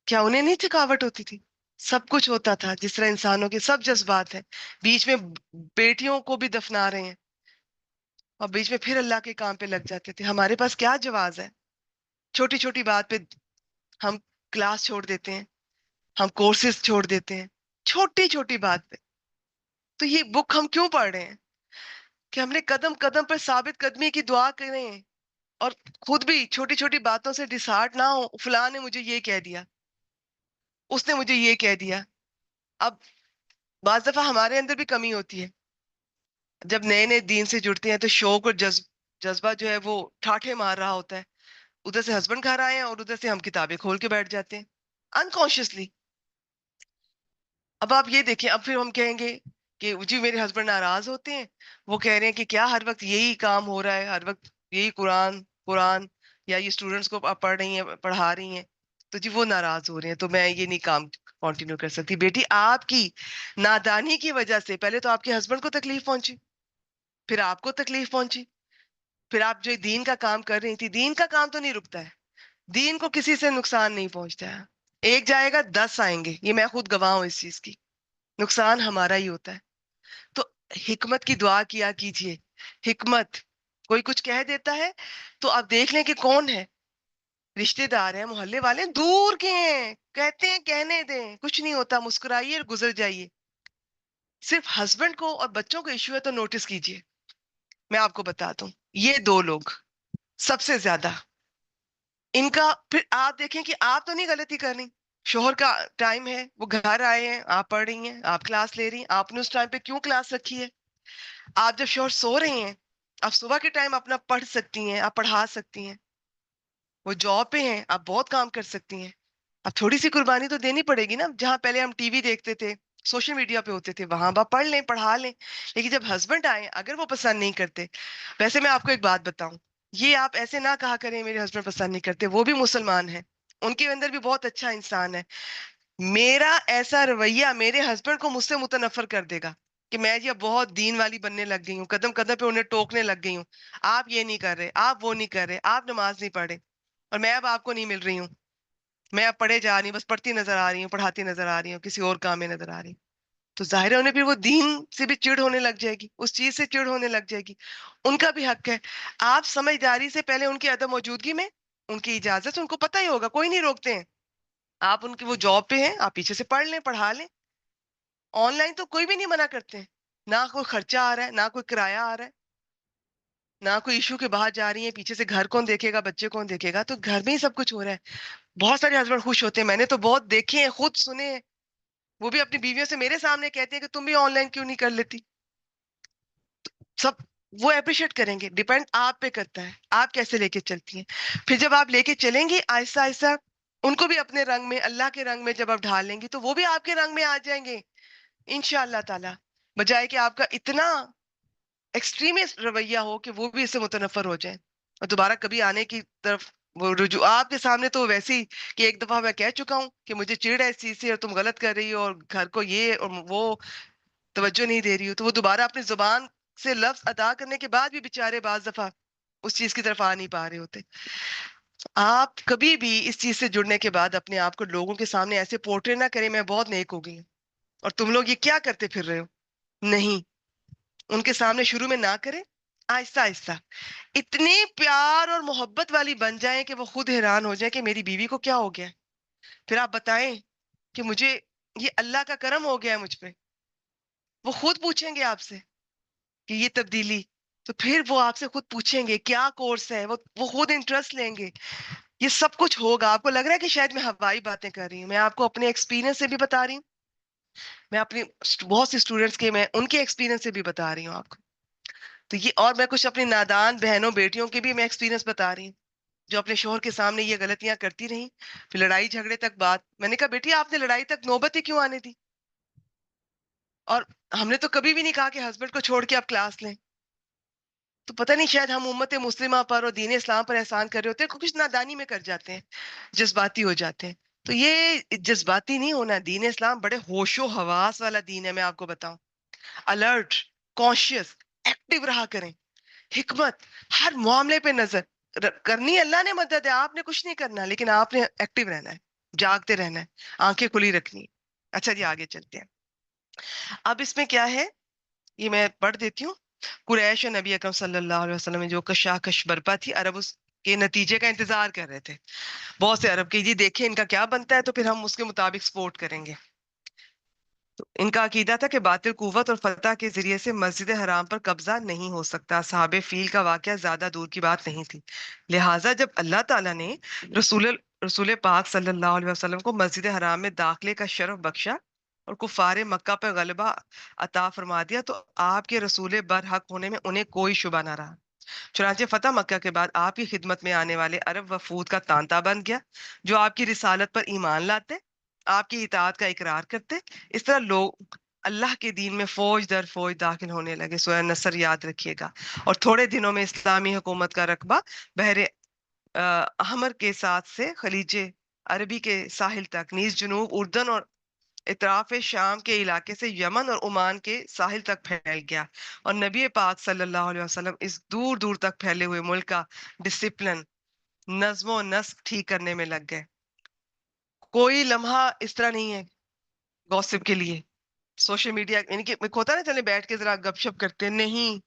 کیا انہیں نہیں تھکاوٹ ہوتی تھی؟ سب کچھ ہوتا تھا جس طرح انسانوں کے سب جذبات ہیں. بیچ میں بیٹیوں کو بھی دفنا رہے ہیں اور بیچ میں پھر اللہ کے کام پہ لگ جاتے تھے. ہمارے پاس کیا جواز ہے؟ چھوٹی چھوٹی بات پہ ہم کلاس چھوڑ دیتے ہیں، ہم کورسز چھوڑ دیتے ہیں، چھوٹی چھوٹی بات پہ. تو یہ بک ہم کیوں پڑھ رہے ہیں؟ کہ ہم نے قدم قدم پر ثابت قدمی کی دعا کریں اور خود بھی چھوٹی چھوٹی باتوں سے ڈسہارٹ نہ ہو. فلاں نے مجھے یہ کہہ دیا، اس نے مجھے یہ کہہ دیا. اب بعض دفعہ ہمارے اندر بھی کمی ہوتی ہے. جب نئے نئے دین سے جڑتے ہیں تو شوق اور جذبہ جو ہے وہ ٹھاٹھے مار رہا ہوتا ہے. ادھر سے ہسبینڈ گھر آئے ہیں اور ادھر سے ہم کتابیں کھول کے بیٹھ جاتے ہیں انکانشیسلی. اب آپ یہ دیکھیں, اب پھر ہم کہیں گے کہ جی میرے ہسبینڈ ناراض ہوتے ہیں, وہ کہہ رہے ہیں کہ کیا ہر وقت یہی کام ہو رہا ہے, ہر وقت یہی قرآن قرآن, یا یہ اسٹوڈنٹس کو آپ پڑھ رہی ہیں پڑھا رہی ہیں, تو جی وہ ناراض ہو رہے ہیں تو میں یہ نہیں کام کنٹینیو کر سکتی. بیٹی آپ کی نادانی کی وجہ سے پہلے تو آپ کے ہسبینڈ کو تکلیف پہنچی, پھر آپ کو تکلیف پہنچی, پھر آپ جو دین کا کام کر رہی تھی, دین کا کام تو نہیں رکتا ہے, دین کو کسی سے نقصان نہیں پہنچتا ہے. ایک جائے گا 10 آئیں گے, یہ میں خود گواہ ہوں اس چیز کی, نقصان ہمارا ہی ہوتا ہے. تو حکمت کی دعا کیا کیجئے. حکمت, کوئی کچھ کہہ دیتا ہے تو آپ دیکھ لیں کہ کون ہے, رشتے دار ہیں, محلے والے ہیں, دور کے ہیں, کہتے ہیں کہنے دیں, کچھ نہیں ہوتا, مسکرائیے اور گزر جائیے. صرف ہسبینڈ کو اور بچوں کو ایشو ہے تو نوٹس کیجئے. میں آپ کو بتاتا ہوں, یہ دو لوگ سب سے زیادہ ان کا, پھر آپ دیکھیں کہ آپ تو نہیں غلطی کر رہی, شوہر کا ٹائم ہے, وہ گھر آئے ہیں, آپ پڑھ رہی ہیں, آپ کلاس لے رہی ہیں, آپ نے اس ٹائم پہ کیوں کلاس رکھی ہے؟ آپ جب شوہر سو رہے ہیں, آپ صبح کے ٹائم اپنا پڑھ سکتی ہیں, آپ پڑھا سکتی ہیں. وہ جاب پہ ہیں, آپ بہت کام کر سکتی ہیں. اب تھوڑی سی قربانی تو دینی پڑے گی نا. جہاں پہلے ہم ٹی وی دیکھتے تھے, سوشل میڈیا پہ ہوتے تھے, وہاں آپ پڑھ لیں, پڑھا لیں. لیکن جب ہسبینڈ آئے, اگر وہ پسند نہیں کرتے, ویسے میں آپ کو ایک بات بتاؤں, یہ آپ ایسے نہ کہا کریں میرے ہسبینڈ پسند نہیں کرتے, وہ بھی مسلمان ہیں, ان کے اندر بھی بہت اچھا انسان ہے. میرا ایسا رویہ میرے ہسبینڈ کو مجھ سے متنفر کر دے گا کہ میں جی اب بہت دین والی بننے لگ گئی ہوں, قدم قدم پہ انہیں ٹوکنے لگ گئی ہوں, آپ یہ نہیں کر رہے, آپ وہ نہیں کر رہے, آپ نماز نہیں پڑھے, اور میں اب آپ کو نہیں مل رہی ہوں, میں اب پڑھے جا رہی ہوں, بس پڑھتی نظر آ رہی ہوں, پڑھاتی نظر آ رہی ہوں, کسی اور کام میں نظر آ رہی ہوں. تو ظاہر ہے انہیں پھر وہ دین سے بھی چڑ ہونے لگ جائے گی, اس چیز سے چڑ ہونے لگ جائے گی. ان کا بھی حق ہے. آپ سمجھداری سے پہلے ان کی عدم موجودگی میں, ان کی اجازت سے, ان کو پتہ ہی ہوگا, کوئی نہیں روکتے ہیں, آپ ان کی وہ جاب پہ ہیں, آپ پیچھے سے پڑھ لیں, پڑھا لیں. آن لائن تو کوئی بھی نہیں منع کرتے ہیں, نہ کوئی خرچہ آ رہا ہے, نہ کوئی کرایہ آ رہا ہے, نہ کوئی ایشو کے باہر جا رہی ہیں, پیچھے سے گھر کون دیکھے گا, بچے کون دیکھے گا, تو گھر میں ہی سب کچھ ہو رہا ہے. بہت سارے ہسبینڈ خوش ہوتے ہیں, میں نے تو بہت دیکھے ہیں, خود سنے ہیں, وہ بھی اپنی بیویوں سے میرے سامنے کہتے ہیں کہ تم بھی آن لائن کیوں نہیں کر لیتی. سب وہ اپریشیٹ کریں گے, ڈیپینڈ آپ پہ کرتا ہے آپ کیسے لے کے چلتی ہیں. پھر جب آپ لے کے چلیں گی آہستہ آہستہ, ان کو بھی اپنے رنگ میں, اللہ کے رنگ میں جب آپ ڈھال لیں گی, تو وہ بھی آپ کے رنگ میں آ جائیں گے انشاء اللہ تعالی. بجائے کہ آپ کا اتنا ایکسٹریمسٹ رویہ ہو کہ وہ بھی اس سے متنفر ہو جائیں اور دوبارہ کبھی آنے کی طرف وہ رجوع. آپ کے سامنے تو ویسے ہی کہ ایک دفعہ میں کہہ چکا ہوں کہ مجھے چڑ ہے اس چیز سے, اور تم غلط کر رہی ہو, اور گھر کو یہ اور وہ توجہ نہیں دے رہی ہو, تو وہ دوبارہ اپنی زبان سے لفظ ادا کرنے کے بعد بھی بےچارے بعض دفعہ اس چیز کی طرف آ نہیں پا رہے ہوتے. آپ کبھی بھی اس چیز سے جڑنے کے بعد اپنے آپ کو لوگوں کے سامنے ایسے پورٹریٹ نہ کریں میں بہت نیک ہو گئی ہوں اور تم لوگ یہ کیا کرتے پھر رہے ہو. نہیں, ان کے سامنے شروع میں نہ کریں, آہستہ آہستہ اتنی پیار اور محبت والی بن جائیں کہ وہ خود حیران ہو جائیں کہ میری بیوی کو کیا ہو گیا. پھر آپ بتائیں کہ مجھے یہ اللہ کا کرم ہو گیا ہے مجھ پہ. وہ خود پوچھیں گے آپ سے کہ یہ تبدیلی, تو پھر وہ آپ سے خود پوچھیں گے کیا کورس ہے, وہ خود انٹرسٹ لیں گے. یہ سب کچھ ہوگا. آپ کو لگ رہا ہے کہ شاید میں ہوائی باتیں کر رہی ہوں, میں آپ کو اپنے ایکسپیرینس سے بھی بتا رہی ہوں, میں اپنی بہت سی اسٹوڈنٹس کے, میں ان کے ایکسپیرینس سے بھی بتا رہی ہوں آپ کو. تو یہ, اور میں کچھ اپنی نادان بہنوں بیٹیوں کے بھی میں ایکسپیرینس بتا رہی ہوں جو اپنے شوہر کے سامنے یہ غلطیاں کرتی رہیں, پھر لڑائی جھگڑے تک بات. میں نے کہا بیٹی آپ نے لڑائی تک نوبت ہی کیوں آنے دی, اور ہم نے تو کبھی بھی نہیں کہا کہ ہسبینڈ کو چھوڑ کے آپ کلاس لیں. تو پتہ نہیں شاید ہم امت مسلمہ پر اور دین اسلام پر احسان کر رہے ہوتے ہیں, کچھ نادانی میں کر جاتے ہیں, جذباتی ہو جاتے ہیں. تو یہ جذباتی نہیں ہونا, دین اسلام بڑے ہوش و حواس والا دین ہے. میں آپ کو بتاؤں, الرٹ, کانشیس, ایکٹیو رہا کریں. حکمت, ہر معاملے پہ نظر کرنی, اللہ نے مدد ہے, آپ نے کچھ نہیں کرنا, لیکن آپ نے ایکٹیو رہنا ہے, جاگتے رہنا ہے, آنکھیں کھلی رکھنی ہے. اچھا جی آگے چلتے ہیں. اب اس میں کیا ہے, یہ میں پڑھ دیتی ہوں. قریش نبی اکرم صلی اللہ علیہ وسلم میں جو کشاکش برپا تھی, عرب اس کے نتیجے کا انتظار کر رہے تھے. بہت سے عرب کی جی دیکھیں ان کا کیا بنتا ہے, تو پھر ہم اس کے مطابق سپورٹ کریں گے. تو ان کا عقیدہ تھا کہ باطل قوت اور فتح کے ذریعے سے مسجد حرام پر قبضہ نہیں ہو سکتا. صحاب فیل کا واقعہ زیادہ دور کی بات نہیں تھی. لہٰذا جب اللہ تعالیٰ نے رسول رسول پاک صلی اللہ علیہ وسلم کو مسجد حرام میں داخلے کا شرف بخشا اور کفار مکہ پر غلبہ عطا فرما دیا تو آپ کے رسول برحق ہونے میں انہیں کوئی شبہ نہ رہا۔ چنانچہ فتح مکہ کے بعد آپ کی خدمت میں آنے والے عرب وفود کا تانتا بن گیا جو آپ کی رسالت پر ایمان لاتے، آپ کی اطاعت کا اقرار کرتے۔ اس طرح لوگ اللہ کے دین میں فوج در فوج داخل ہونے لگے۔ سورہ نصر یاد رکھیے گا۔ اور تھوڑے دنوں میں اسلامی حکومت کا رقبہ بحر احمر کے ساتھ سے خلیج عربی کے ساحل تک، نیز جنوب اردن اور اطراف شام کے علاقے سے یمن اور عمان کے ساحل تک پھیل گیا، اور نبی پاک صلی اللہ علیہ وسلم اس دور دور تک پھیلے ہوئے ملک کا ڈسپلن، نظم و نسق ٹھیک کرنے میں لگ گئے۔ کوئی لمحہ اس طرح نہیں ہے گوسپ کے لیے، سوشل میڈیا یعنی کہ ہوتا ہے نا چلے بیٹھ کے ذرا گپ شپ کرتے، نہیں،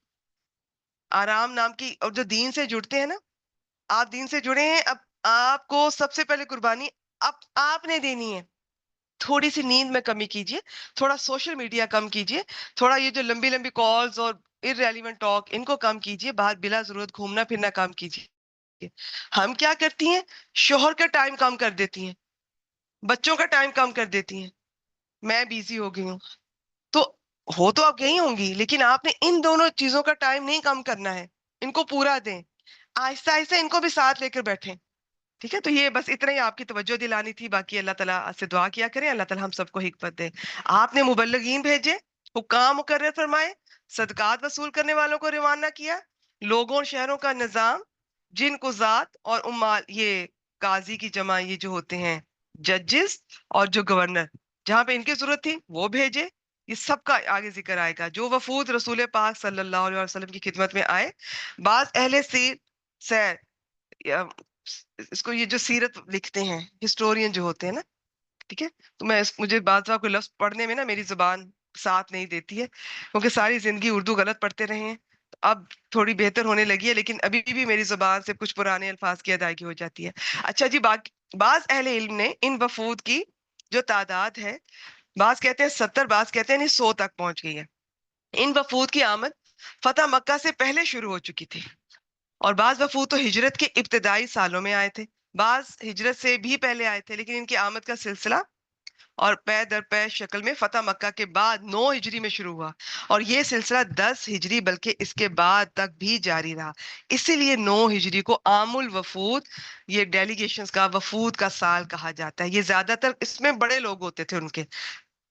آرام نام کی، اور جو دین سے جڑتے ہیں نا، آپ دین سے جڑے ہیں، اب آپ کو سب سے پہلے قربانی اب آپ نے دینی ہے۔ تھوڑی سی نیند میں کمی کیجیے، تھوڑا سوشل میڈیا کم کیجیے، تھوڑا یہ جو لمبی لمبی کالز اور irrelevant ٹاک ان کو کم کیجیے، باہر بلا ضرورت گھومنا پھرنا کم کیجیے۔ ہم کیا کرتی ہیں؟ شوہر کا ٹائم کم کر دیتی ہیں، بچوں کا ٹائم کم کر دیتی ہیں، میں بیزی ہو گئی ہوں، تو ہو تو آپ گئی ہوں گی، لیکن آپ نے ان دونوں چیزوں کا ٹائم نہیں کم کرنا ہے، ان کو پورا دیں، آہستہ آہستہ ان کو بھی ساتھ لے کر بیٹھیں۔ ٹھیک ہے، تو یہ بس اتنا ہی آپ کی توجہ دلانی تھی، باقی اللہ تعالیٰ سے دعا کیا کریں، اللہ تعالیٰ ہم سب کو حکمت دے۔ آپ نے مبلغین بھیجے، حکام مقرر فرمائے، صدقات وصول کرنے والوں کو روانہ کیا، لوگوں اور شہروں کا نظام، جن کو ذات اور امال، یہ قاضی کی جمع یہ جو ہوتے ہیں ججز، اور جو گورنر جہاں پہ ان کی ضرورت تھی وہ بھیجے۔ یہ سب کا آگے ذکر آئے گا۔ جو وفود رسول پاک صلی اللہ علیہ وسلم کی خدمت میں آئے، بعض اہل سیر یا اس کو یہ جو سیرت لکھتے ہیں ہسٹورین جو ہوتے ہیں نا، ٹھیک ہے، تو میں مجھے بعض کوئی لفظ پڑھنے میں نا میری زبان ساتھ نہیں دیتی ہے، کیونکہ ساری زندگی اردو غلط پڑھتے رہے ہیں، اب تھوڑی بہتر ہونے لگی ہے، لیکن ابھی بھی میری زبان سے کچھ پرانے الفاظ کی ادائیگی ہو جاتی ہے۔ اچھا جی، بعض اہل علم نے ان وفود کی جو تعداد ہے، بعض کہتے ہیں 70، بعض کہتے ہیں 100 تک پہنچ گئی ہے۔ ان وفود کی آمد فتح مکہ سے پہلے شروع ہو چکی تھی، اور بعض وفود تو ہجرت کے ابتدائی سالوں میں آئے تھے، بعض ہجرت سے بھی پہلے آئے تھے، لیکن ان کی آمد کا سلسلہ اور پے در پے شکل میں فتح مکہ کے بعد 9 ہجری میں شروع ہوا، اور یہ سلسلہ 10 ہجری بلکہ اس کے بعد تک بھی جاری رہا۔ اسی لیے 9 ہجری کو عام الوفود، یہ ڈیلیگیشنز کا وفود کا سال کہا جاتا ہے۔ یہ زیادہ تر اس میں بڑے لوگ ہوتے تھے ان کے،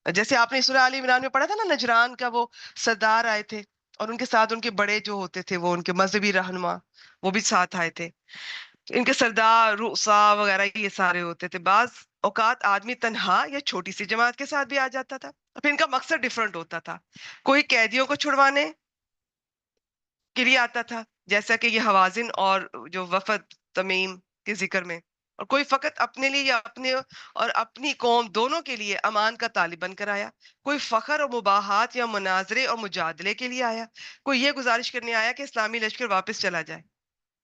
جیسے آپ نے سورہ آل عمران میں پڑھا تھا نا، نجران کا وہ سردار آئے تھے، اور ان کے ساتھ ان کے بڑے جو ہوتے تھے وہ ان کے مذہبی رہنما وہ بھی ساتھ آئے تھے، ان کے سردار رؤسا وغیرہ یہ سارے ہوتے تھے۔ بعض اوقات آدمی تنہا یا چھوٹی سی جماعت کے ساتھ بھی آ جاتا تھا، پھر ان کا مقصد ڈیفرنٹ ہوتا تھا۔ کوئی قیدیوں کو چھڑوانے کے لیے آتا تھا، جیسا کہ یہ حوازن اور جو وفد تمیم کے ذکر میں، اور کوئی فقط اپنے لیے یا اپنے اور اپنی قوم دونوں کے لیے امان کا طالب بن کر آیا، کوئی فخر اور مباحات یا مناظرے اور مجادلے کے لیے آیا، کوئی یہ گزارش کرنے آیا کہ اسلامی لشکر واپس چلا جائے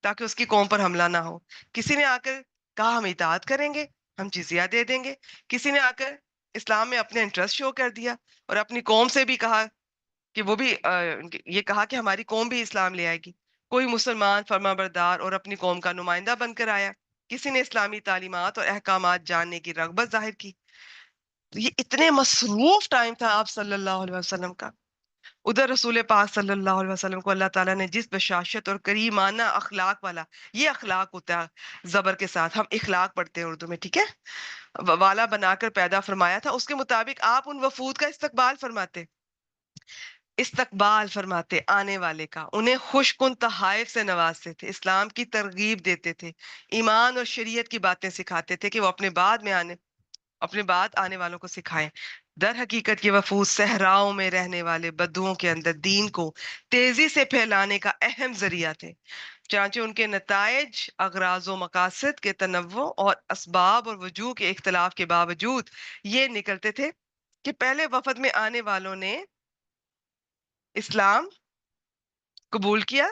تاکہ اس کی قوم پر حملہ نہ ہو۔ کسی نے آ کر کہا ہم اطاعت کریں گے، ہم جزیہ دے دیں گے۔ کسی نے آ کر اسلام میں اپنے انٹرسٹ شو کر دیا اور اپنی قوم سے بھی کہا کہ وہ بھی یہ کہا کہ ہماری قوم بھی اسلام لے آئے گی۔ کوئی مسلمان فرما بردار اور اپنی قوم کا نمائندہ بن کر آیا، کسی نے اسلامی تعلیمات اور احکامات جاننے کی رغبت ظاہر کی۔ تو یہ اتنے مصروف ٹائم تھا آپ صلی اللہ علیہ وسلم کا۔ ادھر رسول پاک صلی اللہ علیہ وسلم کو اللہ تعالیٰ نے جس بشاشت اور کریمانہ اخلاق والا، یہ اخلاق ہوتا ہے زبر کے ساتھ، ہم اخلاق پڑھتے ہیں اردو میں، ٹھیک ہے، والا بنا کر پیدا فرمایا تھا، اس کے مطابق آپ ان وفود کا استقبال فرماتے آنے والے کا، انہیں خوش کن تحائف سے نوازتے تھے، اسلام کی ترغیب دیتے تھے، ایمان اور شریعت کی باتیں سکھاتے تھے کہ وہ اپنے بعد آنے والوں کو سکھائیں۔ در حقیقت یہ وفود صحراؤں میں رہنے والے بدوؤں کے اندر دین کو تیزی سے پھیلانے کا اہم ذریعہ تھے، چنانچہ ان کے نتائج اغراض و مقاصد کے تنوع اور اسباب اور وجوہ کے اختلاف کے باوجود یہ نکلتے تھے کہ پہلے وفد میں آنے والوں نے اسلام قبول کیا،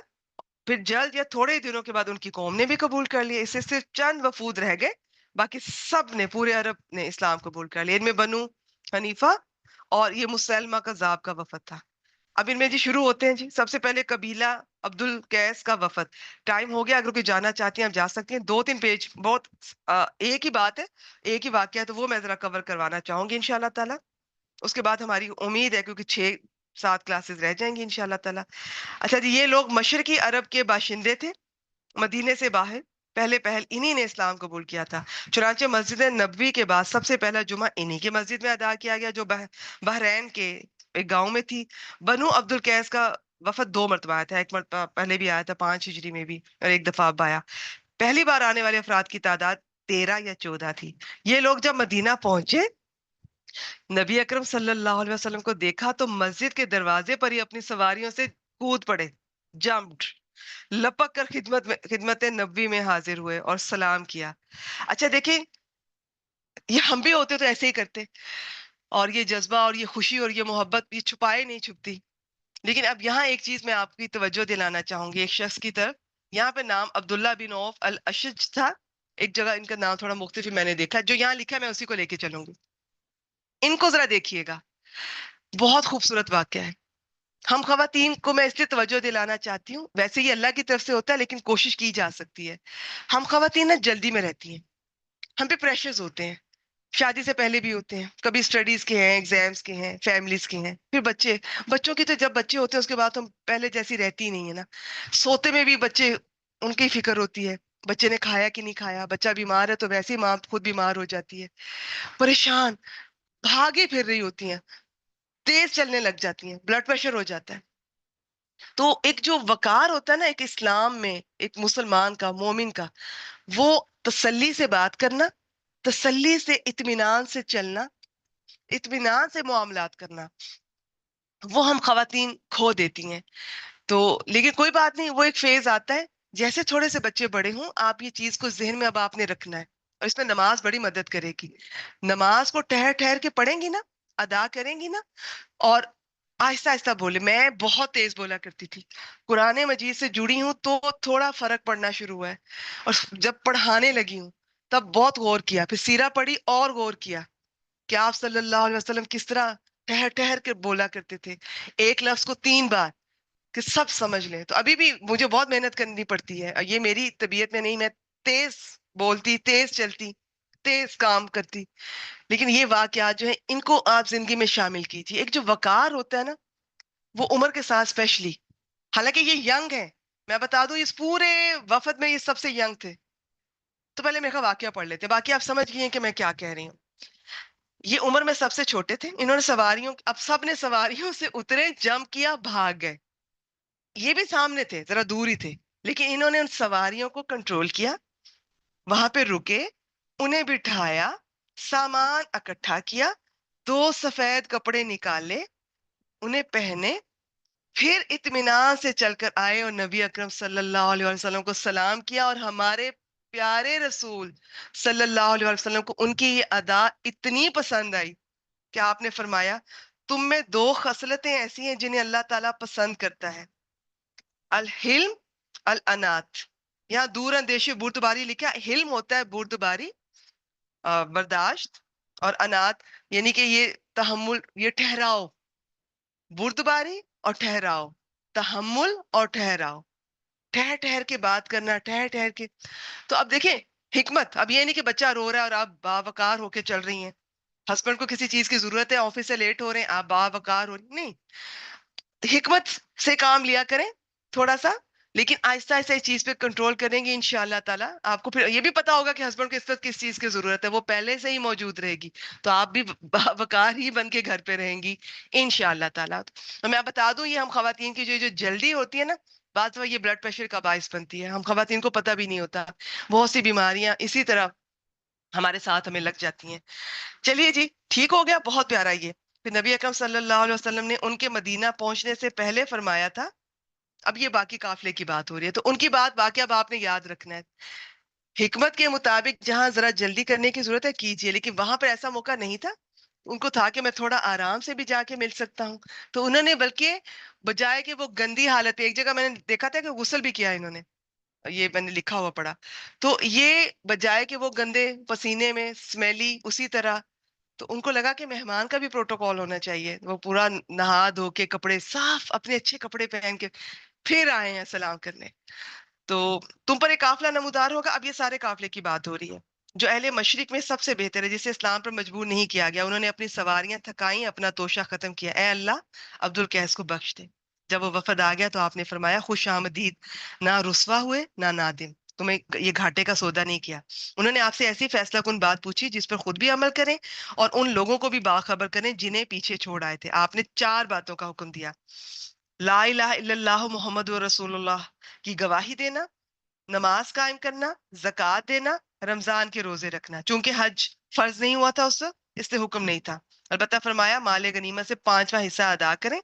پھر جلد یا تھوڑے ہی دنوں کے بعد ان کی قوم نے بھی قبول کر لیا، اس سے صرف چند وفود رہ گئے، باقی سب نے، پورے عرب نے اسلام قبول کر لیا۔ ان میں بنو حنیفہ اور یہ مسلمہ کذاب کا وفد تھا۔ اب ان میں جی شروع ہوتے ہیں جی. سب سے پہلے قبیلہ عبد القیس کا وفد. ٹائم ہو گیا, اگر کوئی جانا چاہتی ہیں آپ جا سکتی ہیں. 2-3 پیج بہت ایک ہی بات ہے, ایک ہی واقعہ ہے, تو وہ میں ذرا کور کروانا چاہوں گی انشاءاللہ تعالیٰ. اس کے بعد ہماری امید ہے کیونکہ 6-7 کلاسز رہ جائیں گی انشاءاللہ تعالیٰ. اچھا جی, یہ لوگ مشرقی عرب کے باشندے تھے, مدینے سے باہر. پہلے پہل انہی نے اسلام قبول کیا تھا. چنانچہ مسجد نبوی کے بعد سب سے پہلا جمعہ انہی کی مسجد میں ادا کیا گیا, جو بحرین کے ایک گاؤں میں تھی. بنو عبد القیس کا وفد 2 مرتبہ آیا تھا. ایک مرتبہ پہلے بھی آیا تھا 5 ہجری میں بھی, اور ایک دفعہ اب آیا. پہلی بار آنے والے افراد کی تعداد 13 یا 14 تھی. یہ لوگ جب مدینہ پہنچے, نبی اکرم صلی اللہ علیہ وسلم کو دیکھا تو مسجد کے دروازے پر ہی اپنی سواریوں سے کود پڑے, جمپڈ, لپک کر خدمت نبوی میں حاضر ہوئے اور سلام کیا. اچھا دیکھیں, یہ ہم بھی ہوتے تو ایسے ہی کرتے, اور یہ جذبہ اور یہ خوشی اور یہ محبت یہ چھپائے نہیں چھپتی. لیکن اب یہاں ایک چیز میں آپ کی توجہ دلانا چاہوں گی ایک شخص کی طرف. یہاں پہ نام عبداللہ بن عوف الاشج تھا. ایک جگہ ان کا نام تھوڑا مختلف میں نے دیکھا, جو یہاں لکھا ہے میں اسی کو لے کے چلوں گی. ان کو ذرا دیکھیے گا, بہت خوبصورت واقعہ ہے. ہم خواتین کو میں اس لیے توجہ دلانا چاہتی ہوں, ویسے یہ اللہ کی طرف سے ہوتا ہے لیکن کوشش کی جا سکتی ہے. ہم خواتین نا جلدی میں رہتی ہیں, ہم پہ پریشرز ہوتے ہیں, شادی سے پہلے بھی ہوتے ہیں, کبھی اسٹڈیز کے ہیں, ایگزامس کے ہیں, فیملیز کے ہیں, پھر بچوں کی تو جب بچے ہوتے ہیں اس کے بعد ہم پہلے جیسی رہتی ہی نہیں ہے نا. سوتے میں بھی بچے, ان کی فکر ہوتی ہے, بچے نے کھایا کہ نہیں کھایا, بچہ بیمار ہے تو ویسے ہی ماں خود بیمار ہو جاتی ہے, پریشان, بھاگے پھر رہی ہوتی ہیں, تیز چلنے لگ جاتی ہیں, بلڈ پریشر ہو جاتا ہے. تو ایک جو وقار ہوتا ہے نا ایک اسلام میں, ایک مسلمان کا, مومن کا, وہ تسلی سے بات کرنا, تسلی سے اطمینان سے چلنا, اطمینان سے معاملات کرنا, وہ ہم خواتین کھو دیتی ہیں. تو لیکن کوئی بات نہیں, وہ ایک فیز آتا ہے. جیسے تھوڑے سے بچے بڑے ہوں, آپ یہ چیز کو ذہن میں اب آپ نے رکھنا ہے, اور اس میں نماز بڑی مدد کرے گی. نماز کو ٹھہر ٹھہر کے پڑھیں گی نا, ادا کریں گی نا, اور آہستہ آہستہ بولے. میں بہت تیز بولا کرتی تھی, قرآن مجید سے جڑی ہوں تو تھوڑا فرق پڑنا شروع ہوا ہے, اور جب پڑھانے لگی ہوں تب بہت غور کیا, پھر سیرہ پڑھی اور غور کیا کہ آپ صلی اللہ علیہ وسلم کس طرح ٹھہر ٹھہر کے بولا کرتے تھے, ایک لفظ کو 3 بار, کہ سب سمجھ لیں. تو ابھی بھی مجھے بہت محنت کرنی پڑتی ہے, یہ میری طبیعت میں نہیں, میں تیز بولتی, تیز چلتی, تیز کام کرتی. لیکن یہ واقعات جو ہیں ان کو آپ زندگی میں شامل کیجیے. ایک جو وقار ہوتا ہے نا, وہ عمر کے ساتھ اسپیشلی, حالانکہ یہ ینگ ہے, میں بتا دوں اس پورے وفد میں یہ سب سے ینگ تھے. تو پہلے میرا واقعہ پڑھ لیتے, باقی آپ سمجھ گئے ہیں کہ میں کیا کہہ رہی ہوں. یہ عمر میں سب سے چھوٹے تھے. انہوں نے سواریوں, اب سب نے سواریوں سے اترے, جمپ کیا, بھاگ گئے. یہ بھی سامنے تھے, ذرا دور ہی تھے, لیکن انہوں نے ان سواریوں کو کنٹرول کیا, وہاں پہ رکے, انہیں بٹھایا, سامان اکٹھا کیا, 2 سفید کپڑے نکالے, انہیں پہنے, پھر اطمینان سے چل کر آئے اور نبی اکرم صلی اللہ علیہ وسلم کو سلام کیا. اور ہمارے پیارے رسول صلی اللہ علیہ وسلم کو ان کی یہ ادا اتنی پسند آئی کہ آپ نے فرمایا, تم میں 2 خصلتیں ایسی ہیں جنہیں اللہ تعالیٰ پسند کرتا ہے, الحلم, الانات. یہاں دور اندیشی بردباری لکھا, حلم ہوتا ہے بردباری, برداشت, اور انات یعنی کہ یہ تحمل, یہ ٹھہراؤ, بردباری اور ٹھہراؤ, تحمل اور ٹھہراؤ, ٹھہر ٹھہر کے بات کرنا, ٹھہر ٹھہر کے. تو اب دیکھیں حکمت, اب یہ نہیں کہ بچہ رو رہا ہے اور آپ باوقار ہو کے چل رہی ہیں, ہسبینڈ کو کسی چیز کی ضرورت ہے, آفس سے لیٹ ہو رہے ہیں, آپ باوقار ہو رہی نہیں. حکمت سے کام لیا کریں تھوڑا سا, لیکن آہستہ آہستہ اس چیز پہ کنٹرول کریں گے انشاءاللہ تعالیٰ. آپ کو پھر یہ بھی پتا ہوگا کہ ہسبینڈ کو اس وقت کس چیز کی ضرورت ہے, وہ پہلے سے ہی موجود رہے گی, تو آپ بھی باوقار ہی بن کے گھر پہ رہیں گی انشاءاللہ تعالیٰ. تو میں بتا دوں, یہ ہم خواتین کی جو جلدی ہوتی ہے نا, بعض دفعہ یہ بلڈ پریشر کا باعث بنتی ہے. ہم خواتین کو پتہ بھی نہیں ہوتا, بہت سی بیماریاں اسی طرح ہمارے ساتھ ہمیں لگ جاتی ہیں. چلیے جی, ٹھیک ہو گیا, بہت پیارا. یہ پھر نبی اکرم صلی اللہ علیہ وسلم نے ان کے مدینہ پہنچنے سے پہلے فرمایا تھا. اب یہ باقی قافلے کی بات ہو رہی ہے, تو ان کی بات باقی اب آپ نے یاد رکھنا ہے. حکمت کے مطابق جہاں ذرا جلدی کرنے کی ضرورت ہے کیجیے, لیکن وہاں پر ایسا موقع نہیں تھا. ان کو تھا کہ میں تھوڑا آرام سے بھی جا کے مل سکتا ہوں, تو انہوں نے بلکہ بجائے کہ وہ گندی حالت, ایک جگہ میں نے دیکھا تھا کہ غسل بھی کیا انہوں نے, یہ میں نے لکھا ہوا پڑا, تو یہ بجائے کہ وہ گندے پسینے میں سمیلی اسی طرح تو ان کو لگا کہ مہمان کا بھی پروٹوکول ہونا چاہیے، وہ پورا نہا دھو کے کپڑے صاف اپنے اچھے کپڑے پہن کے پھر آئے ہیں سلام کرنے. تو تم پر ایک قافلہ نمودار ہوگا. اب یہ سارے قافلے کی بات ہو رہی ہے. جو اہل مشرق میں سب سے بہتر ہے، جسے اسلام پر مجبور نہیں کیا گیا، انہوں نے اپنی سواریاں تھکائیں، اپنا توشہ ختم کیا. اے اللہ عبد القیس کو بخش دے. جب وہ وفد آ گیا تو آپ نے فرمایا خوش آمدید، نہ رسوا ہوئے نہ نادم، تمہیں یہ گھاٹے کا سودا نہیں کیا. انہوں نے آپ سے ایسی فیصلہ کن بات پوچھی جس پر خود بھی عمل کریں اور ان لوگوں کو بھی باخبر کریں جنہیں پیچھے چھوڑ آئے تھے. آپ نے 4 باتوں کا حکم دیا: لا الہ الا اللہ محمد رسول اللہ کی گواہی دینا، نماز قائم کرنا، زکوٰۃ دینا، رمضان کے روزے رکھنا. چونکہ حج فرض نہیں ہوا تھا اس وقت، اس لیے حکم نہیں تھا. البتہ فرمایا مال غنیمت سے 5واں حصہ ادا کریں.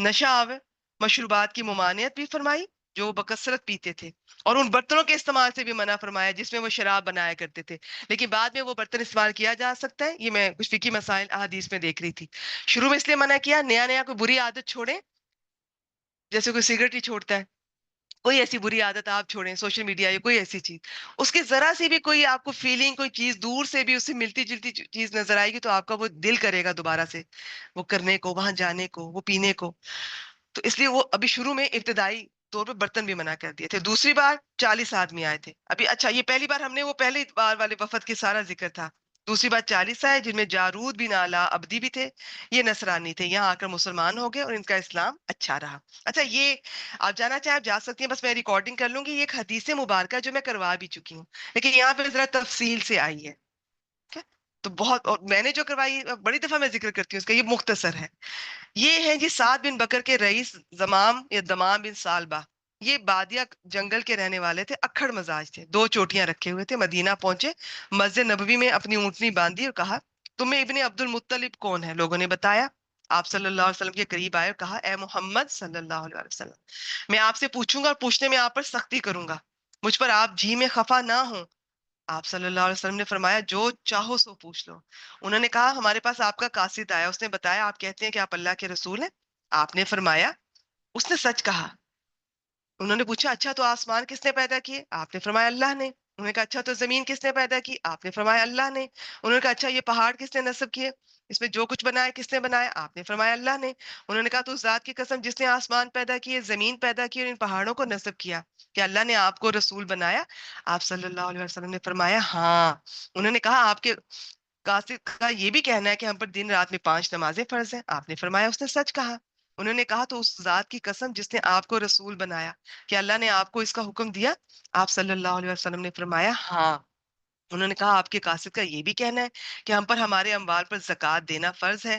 نشہ آور مشروبات کی ممانعت بھی فرمائی جو وہ بکثرت پیتے تھے، اور ان برتنوں کے استعمال سے بھی منع فرمایا جس میں وہ شراب بنایا کرتے تھے، لیکن بعد میں وہ برتن استعمال کیا جا سکتا ہے. یہ میں کچھ فقہی مسائل احادیث میں دیکھ رہی تھی. شروع میں اس لیے منع کیا، نیا نیا کوئی بری عادت چھوڑیں، جیسے کوئی سگریٹ ہی چھوڑتا ہے، کوئی ایسی بری عادت آپ چھوڑیں، سوشل میڈیا یا کوئی ایسی چیز، اس کے ذرا سی بھی کوئی آپ کو فیلنگ، کوئی چیز دور سے بھی اس سے ملتی جلتی چیز نظر آئے گی تو آپ کا وہ دل کرے گا دوبارہ سے وہ کرنے کو، وہاں جانے کو، وہ پینے کو. تو اس لیے وہ ابھی شروع میں ابتدائی طور پہ برتن بھی منع کر دیے تھے. دوسری بار 40 آدمی آئے تھے. ابھی اچھا یہ پہلی بار ہم نے وہ پہلی بار والے وفد کی سارا ذکر تھا. دوسری بار 40 آئے جن میں جارود بن اعلیٰ ابدی بھی تھے. یہ نصرانی تھے، یہاں آ کر مسلمان ہو گئے اور ان کا اسلام اچھا رہا. اچھا یہ آپ جانا چاہیں آپ جا سکتی ہیں، بس میں ریکارڈنگ کر لوں گی. یہ ایک حدیث مبارکہ جو میں کروا بھی چکی ہوں، لیکن یہاں پہ ذرا تفصیل سے آئی ہے. ٹھیک ہے؟ تو بہت، اور میں نے جو کروائی بڑی دفعہ میں ذکر کرتی ہوں اس کا، یہ مختصر ہے. یہ ہے جی سعد بن بکر کے رئیس زمام یا دمام بن سالبہ. یہ بادیہ جنگل کے رہنے والے تھے، اکھڑ مزاج تھے، 2 چوٹیاں رکھے ہوئے تھے. مدینہ پہنچے، مسجد نبوی میں اپنی اونٹنی باندھی اور کہا تمہیں ابن عبد المطلب کون ہے؟ لوگوں نے بتایا. آپ صلی اللہ علیہ وسلم کے قریب آئے اور کہا اے محمد صلی اللہ علیہ وسلم، میں آپ سے پوچھوں گا اور پوچھنے میں آپ پر سختی کروں گا، مجھ پر آپ جی میں خفا نہ ہوں. آپ صلی اللہ علیہ وسلم نے فرمایا جو چاہو سو پوچھ لو. انہوں نے کہا ہمارے پاس آپ کا قاصد آیا، اس نے بتایا آپ کہتے ہیں کہ آپ اللہ کے رسول ہیں. آپ نے فرمایا اس نے سچ کہا. انہوں نے پوچھا اچھا تو آسمان کس نے پیدا کیے؟ آپ نے فرمایا اللہ نے. انہوں نے کہا اچھا تو زمین کس نے پیدا کی؟ آپ نے فرمایا اللہ نے. انہوں نے کہا اچھا یہ پہاڑ کس نے نصب کیے؟ اس میں جو کچھ بنایا کس نے بنایا؟ آپ نے فرمایا اللہ نے. انہوں نے کہا تو اس ذات کی قسم جس نے آسمان پیدا کیے، زمین پیدا کی اور ان پہاڑوں کو نصب کیا، کہ اللہ نے آپ کو رسول بنایا؟ آپ صلی اللہ علیہ وسلم نے فرمایا ہاں. انہوں نے کہا آپ کے قاصد کا یہ بھی کہنا ہے کہ ہم پر دن رات میں 5 نمازیں فرض ہیں؟ آپ نے فرمایا اس نے سچ کہا. انہوں نے کہا تو اس ذات کی قسم جس نے آپ کو رسول بنایا، کہ اللہ نے آپ کو اس کا حکم دیا؟ آپ صلی اللہ علیہ وسلم نے فرمایا ہاں. انہوں نے کہا آپ کے قاصد کا یہ بھی کہنا ہے کہ ہم پر ہمارے اموال پر زکوٰۃ دینا فرض ہے؟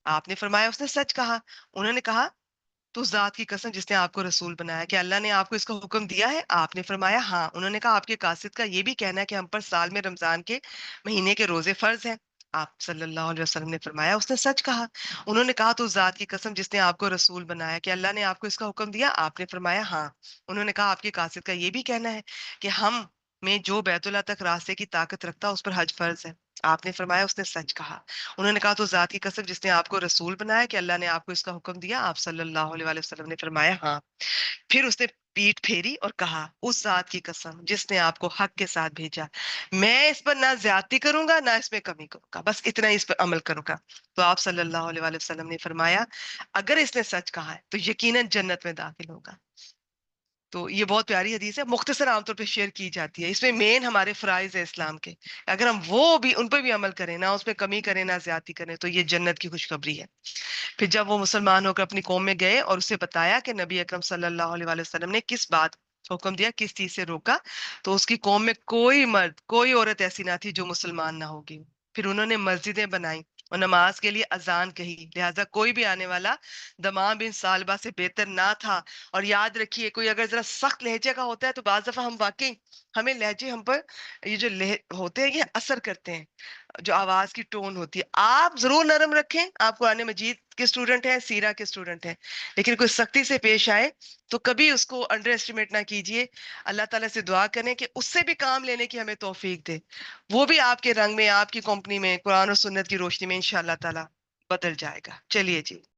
آپ نے فرمایا اس نے سچ کہا. انہوں نے کہا تو اس ذات کی قسم جس نے آپ کو رسول بنایا، کہ اللہ نے آپ کو اس کا حکم دیا ہے؟ آپ نے فرمایا ہاں. انہوں نے کہا آپ کے قاصد کا یہ بھی کہنا ہے کہ ہم پر سال میں رمضان کے مہینے کے روزے فرض ہیں؟ آپ صلی اللہ علیہ وسلم نے فرمایا اس نے سچ کہا. انہوں نے کہا تو اس ذات کی قسم جس نے آپ کو رسول بنایا، کہ اللہ نے آپ کو اس کا حکم دیا؟ آپ نے فرمایا ہاں. انہوں نے کہا آپ کے قاصد کا یہ بھی کہنا ہے کہ ہم میں جو بیت اللہ تک راستے کی طاقت رکھتا اس پر حج فرض ہے؟ آپ نے فرمایا اس نے سچ کہا. انہوں نے کہا تو ذات کی قسم جس نے آپ کو رسول بنایا، کہ اللہ نے آپ کو اس کا حکم دیا؟ آپ صلی اللہ علیہ وسلم نے فرمایا ہاں. پھر اس نے پیٹ پھیری اور کہا اس ذات کی قسم جس نے آپ کو حق کے ساتھ بھیجا، میں اس پر نہ زیادتی کروں گا نہ اس میں کمی کروں گا، بس اتنا ہی اس پر عمل کروں گا. تو آپ صلی اللہ علیہ وسلم نے فرمایا اگر اس نے سچ کہا ہے تو یقیناً جنت میں داخل ہوگا. تو یہ بہت پیاری حدیث ہے، مختصر عام طور پہ شیئر کی جاتی ہے. اس میں مین ہمارے فرائض ہے اسلام کے، اگر ہم وہ بھی ان پہ بھی عمل کریں، نہ اس پہ کمی کریں نہ زیادتی کریں، تو یہ جنت کی خوشخبری ہے. پھر جب وہ مسلمان ہو کر اپنی قوم میں گئے اور اسے بتایا کہ نبی اکرم صلی اللہ علیہ وآلہ وسلم نے کس بات حکم دیا، کس چیز سے روکا، تو اس کی قوم میں کوئی مرد کوئی عورت ایسی نہ تھی جو مسلمان نہ ہوگی. پھر انہوں نے مسجدیں بنائیں اور نماز کے لیے اذان کہی، لہٰذا کوئی بھی آنے والا دمام بن سالبہ سے بہتر نہ تھا. اور یاد رکھیے کوئی اگر ذرا سخت لہجے کا ہوتا ہے تو بعض دفعہ ہم واقعی ہمیں لہجے ہم پر یہ جو ہوتے ہیں یہ اثر کرتے ہیں، جو آواز کی ٹون ہوتی ہے. آپ ضرور نرم رکھیں، آپ قرآن مجید کے اسٹوڈنٹ ہیں، سیرہ کے اسٹوڈنٹ ہیں، لیکن کوئی سختی سے پیش آئے تو کبھی اس کو انڈر ایسٹیمیٹ نہ کیجیے. اللہ تعالیٰ سے دعا کریں کہ اس سے بھی کام لینے کی ہمیں توفیق دے، وہ بھی آپ کے رنگ میں، آپ کی کمپنی میں قرآن اور سنت کی روشنی میں انشاءاللہ تعالیٰ بدل جائے گا. چلیے جی.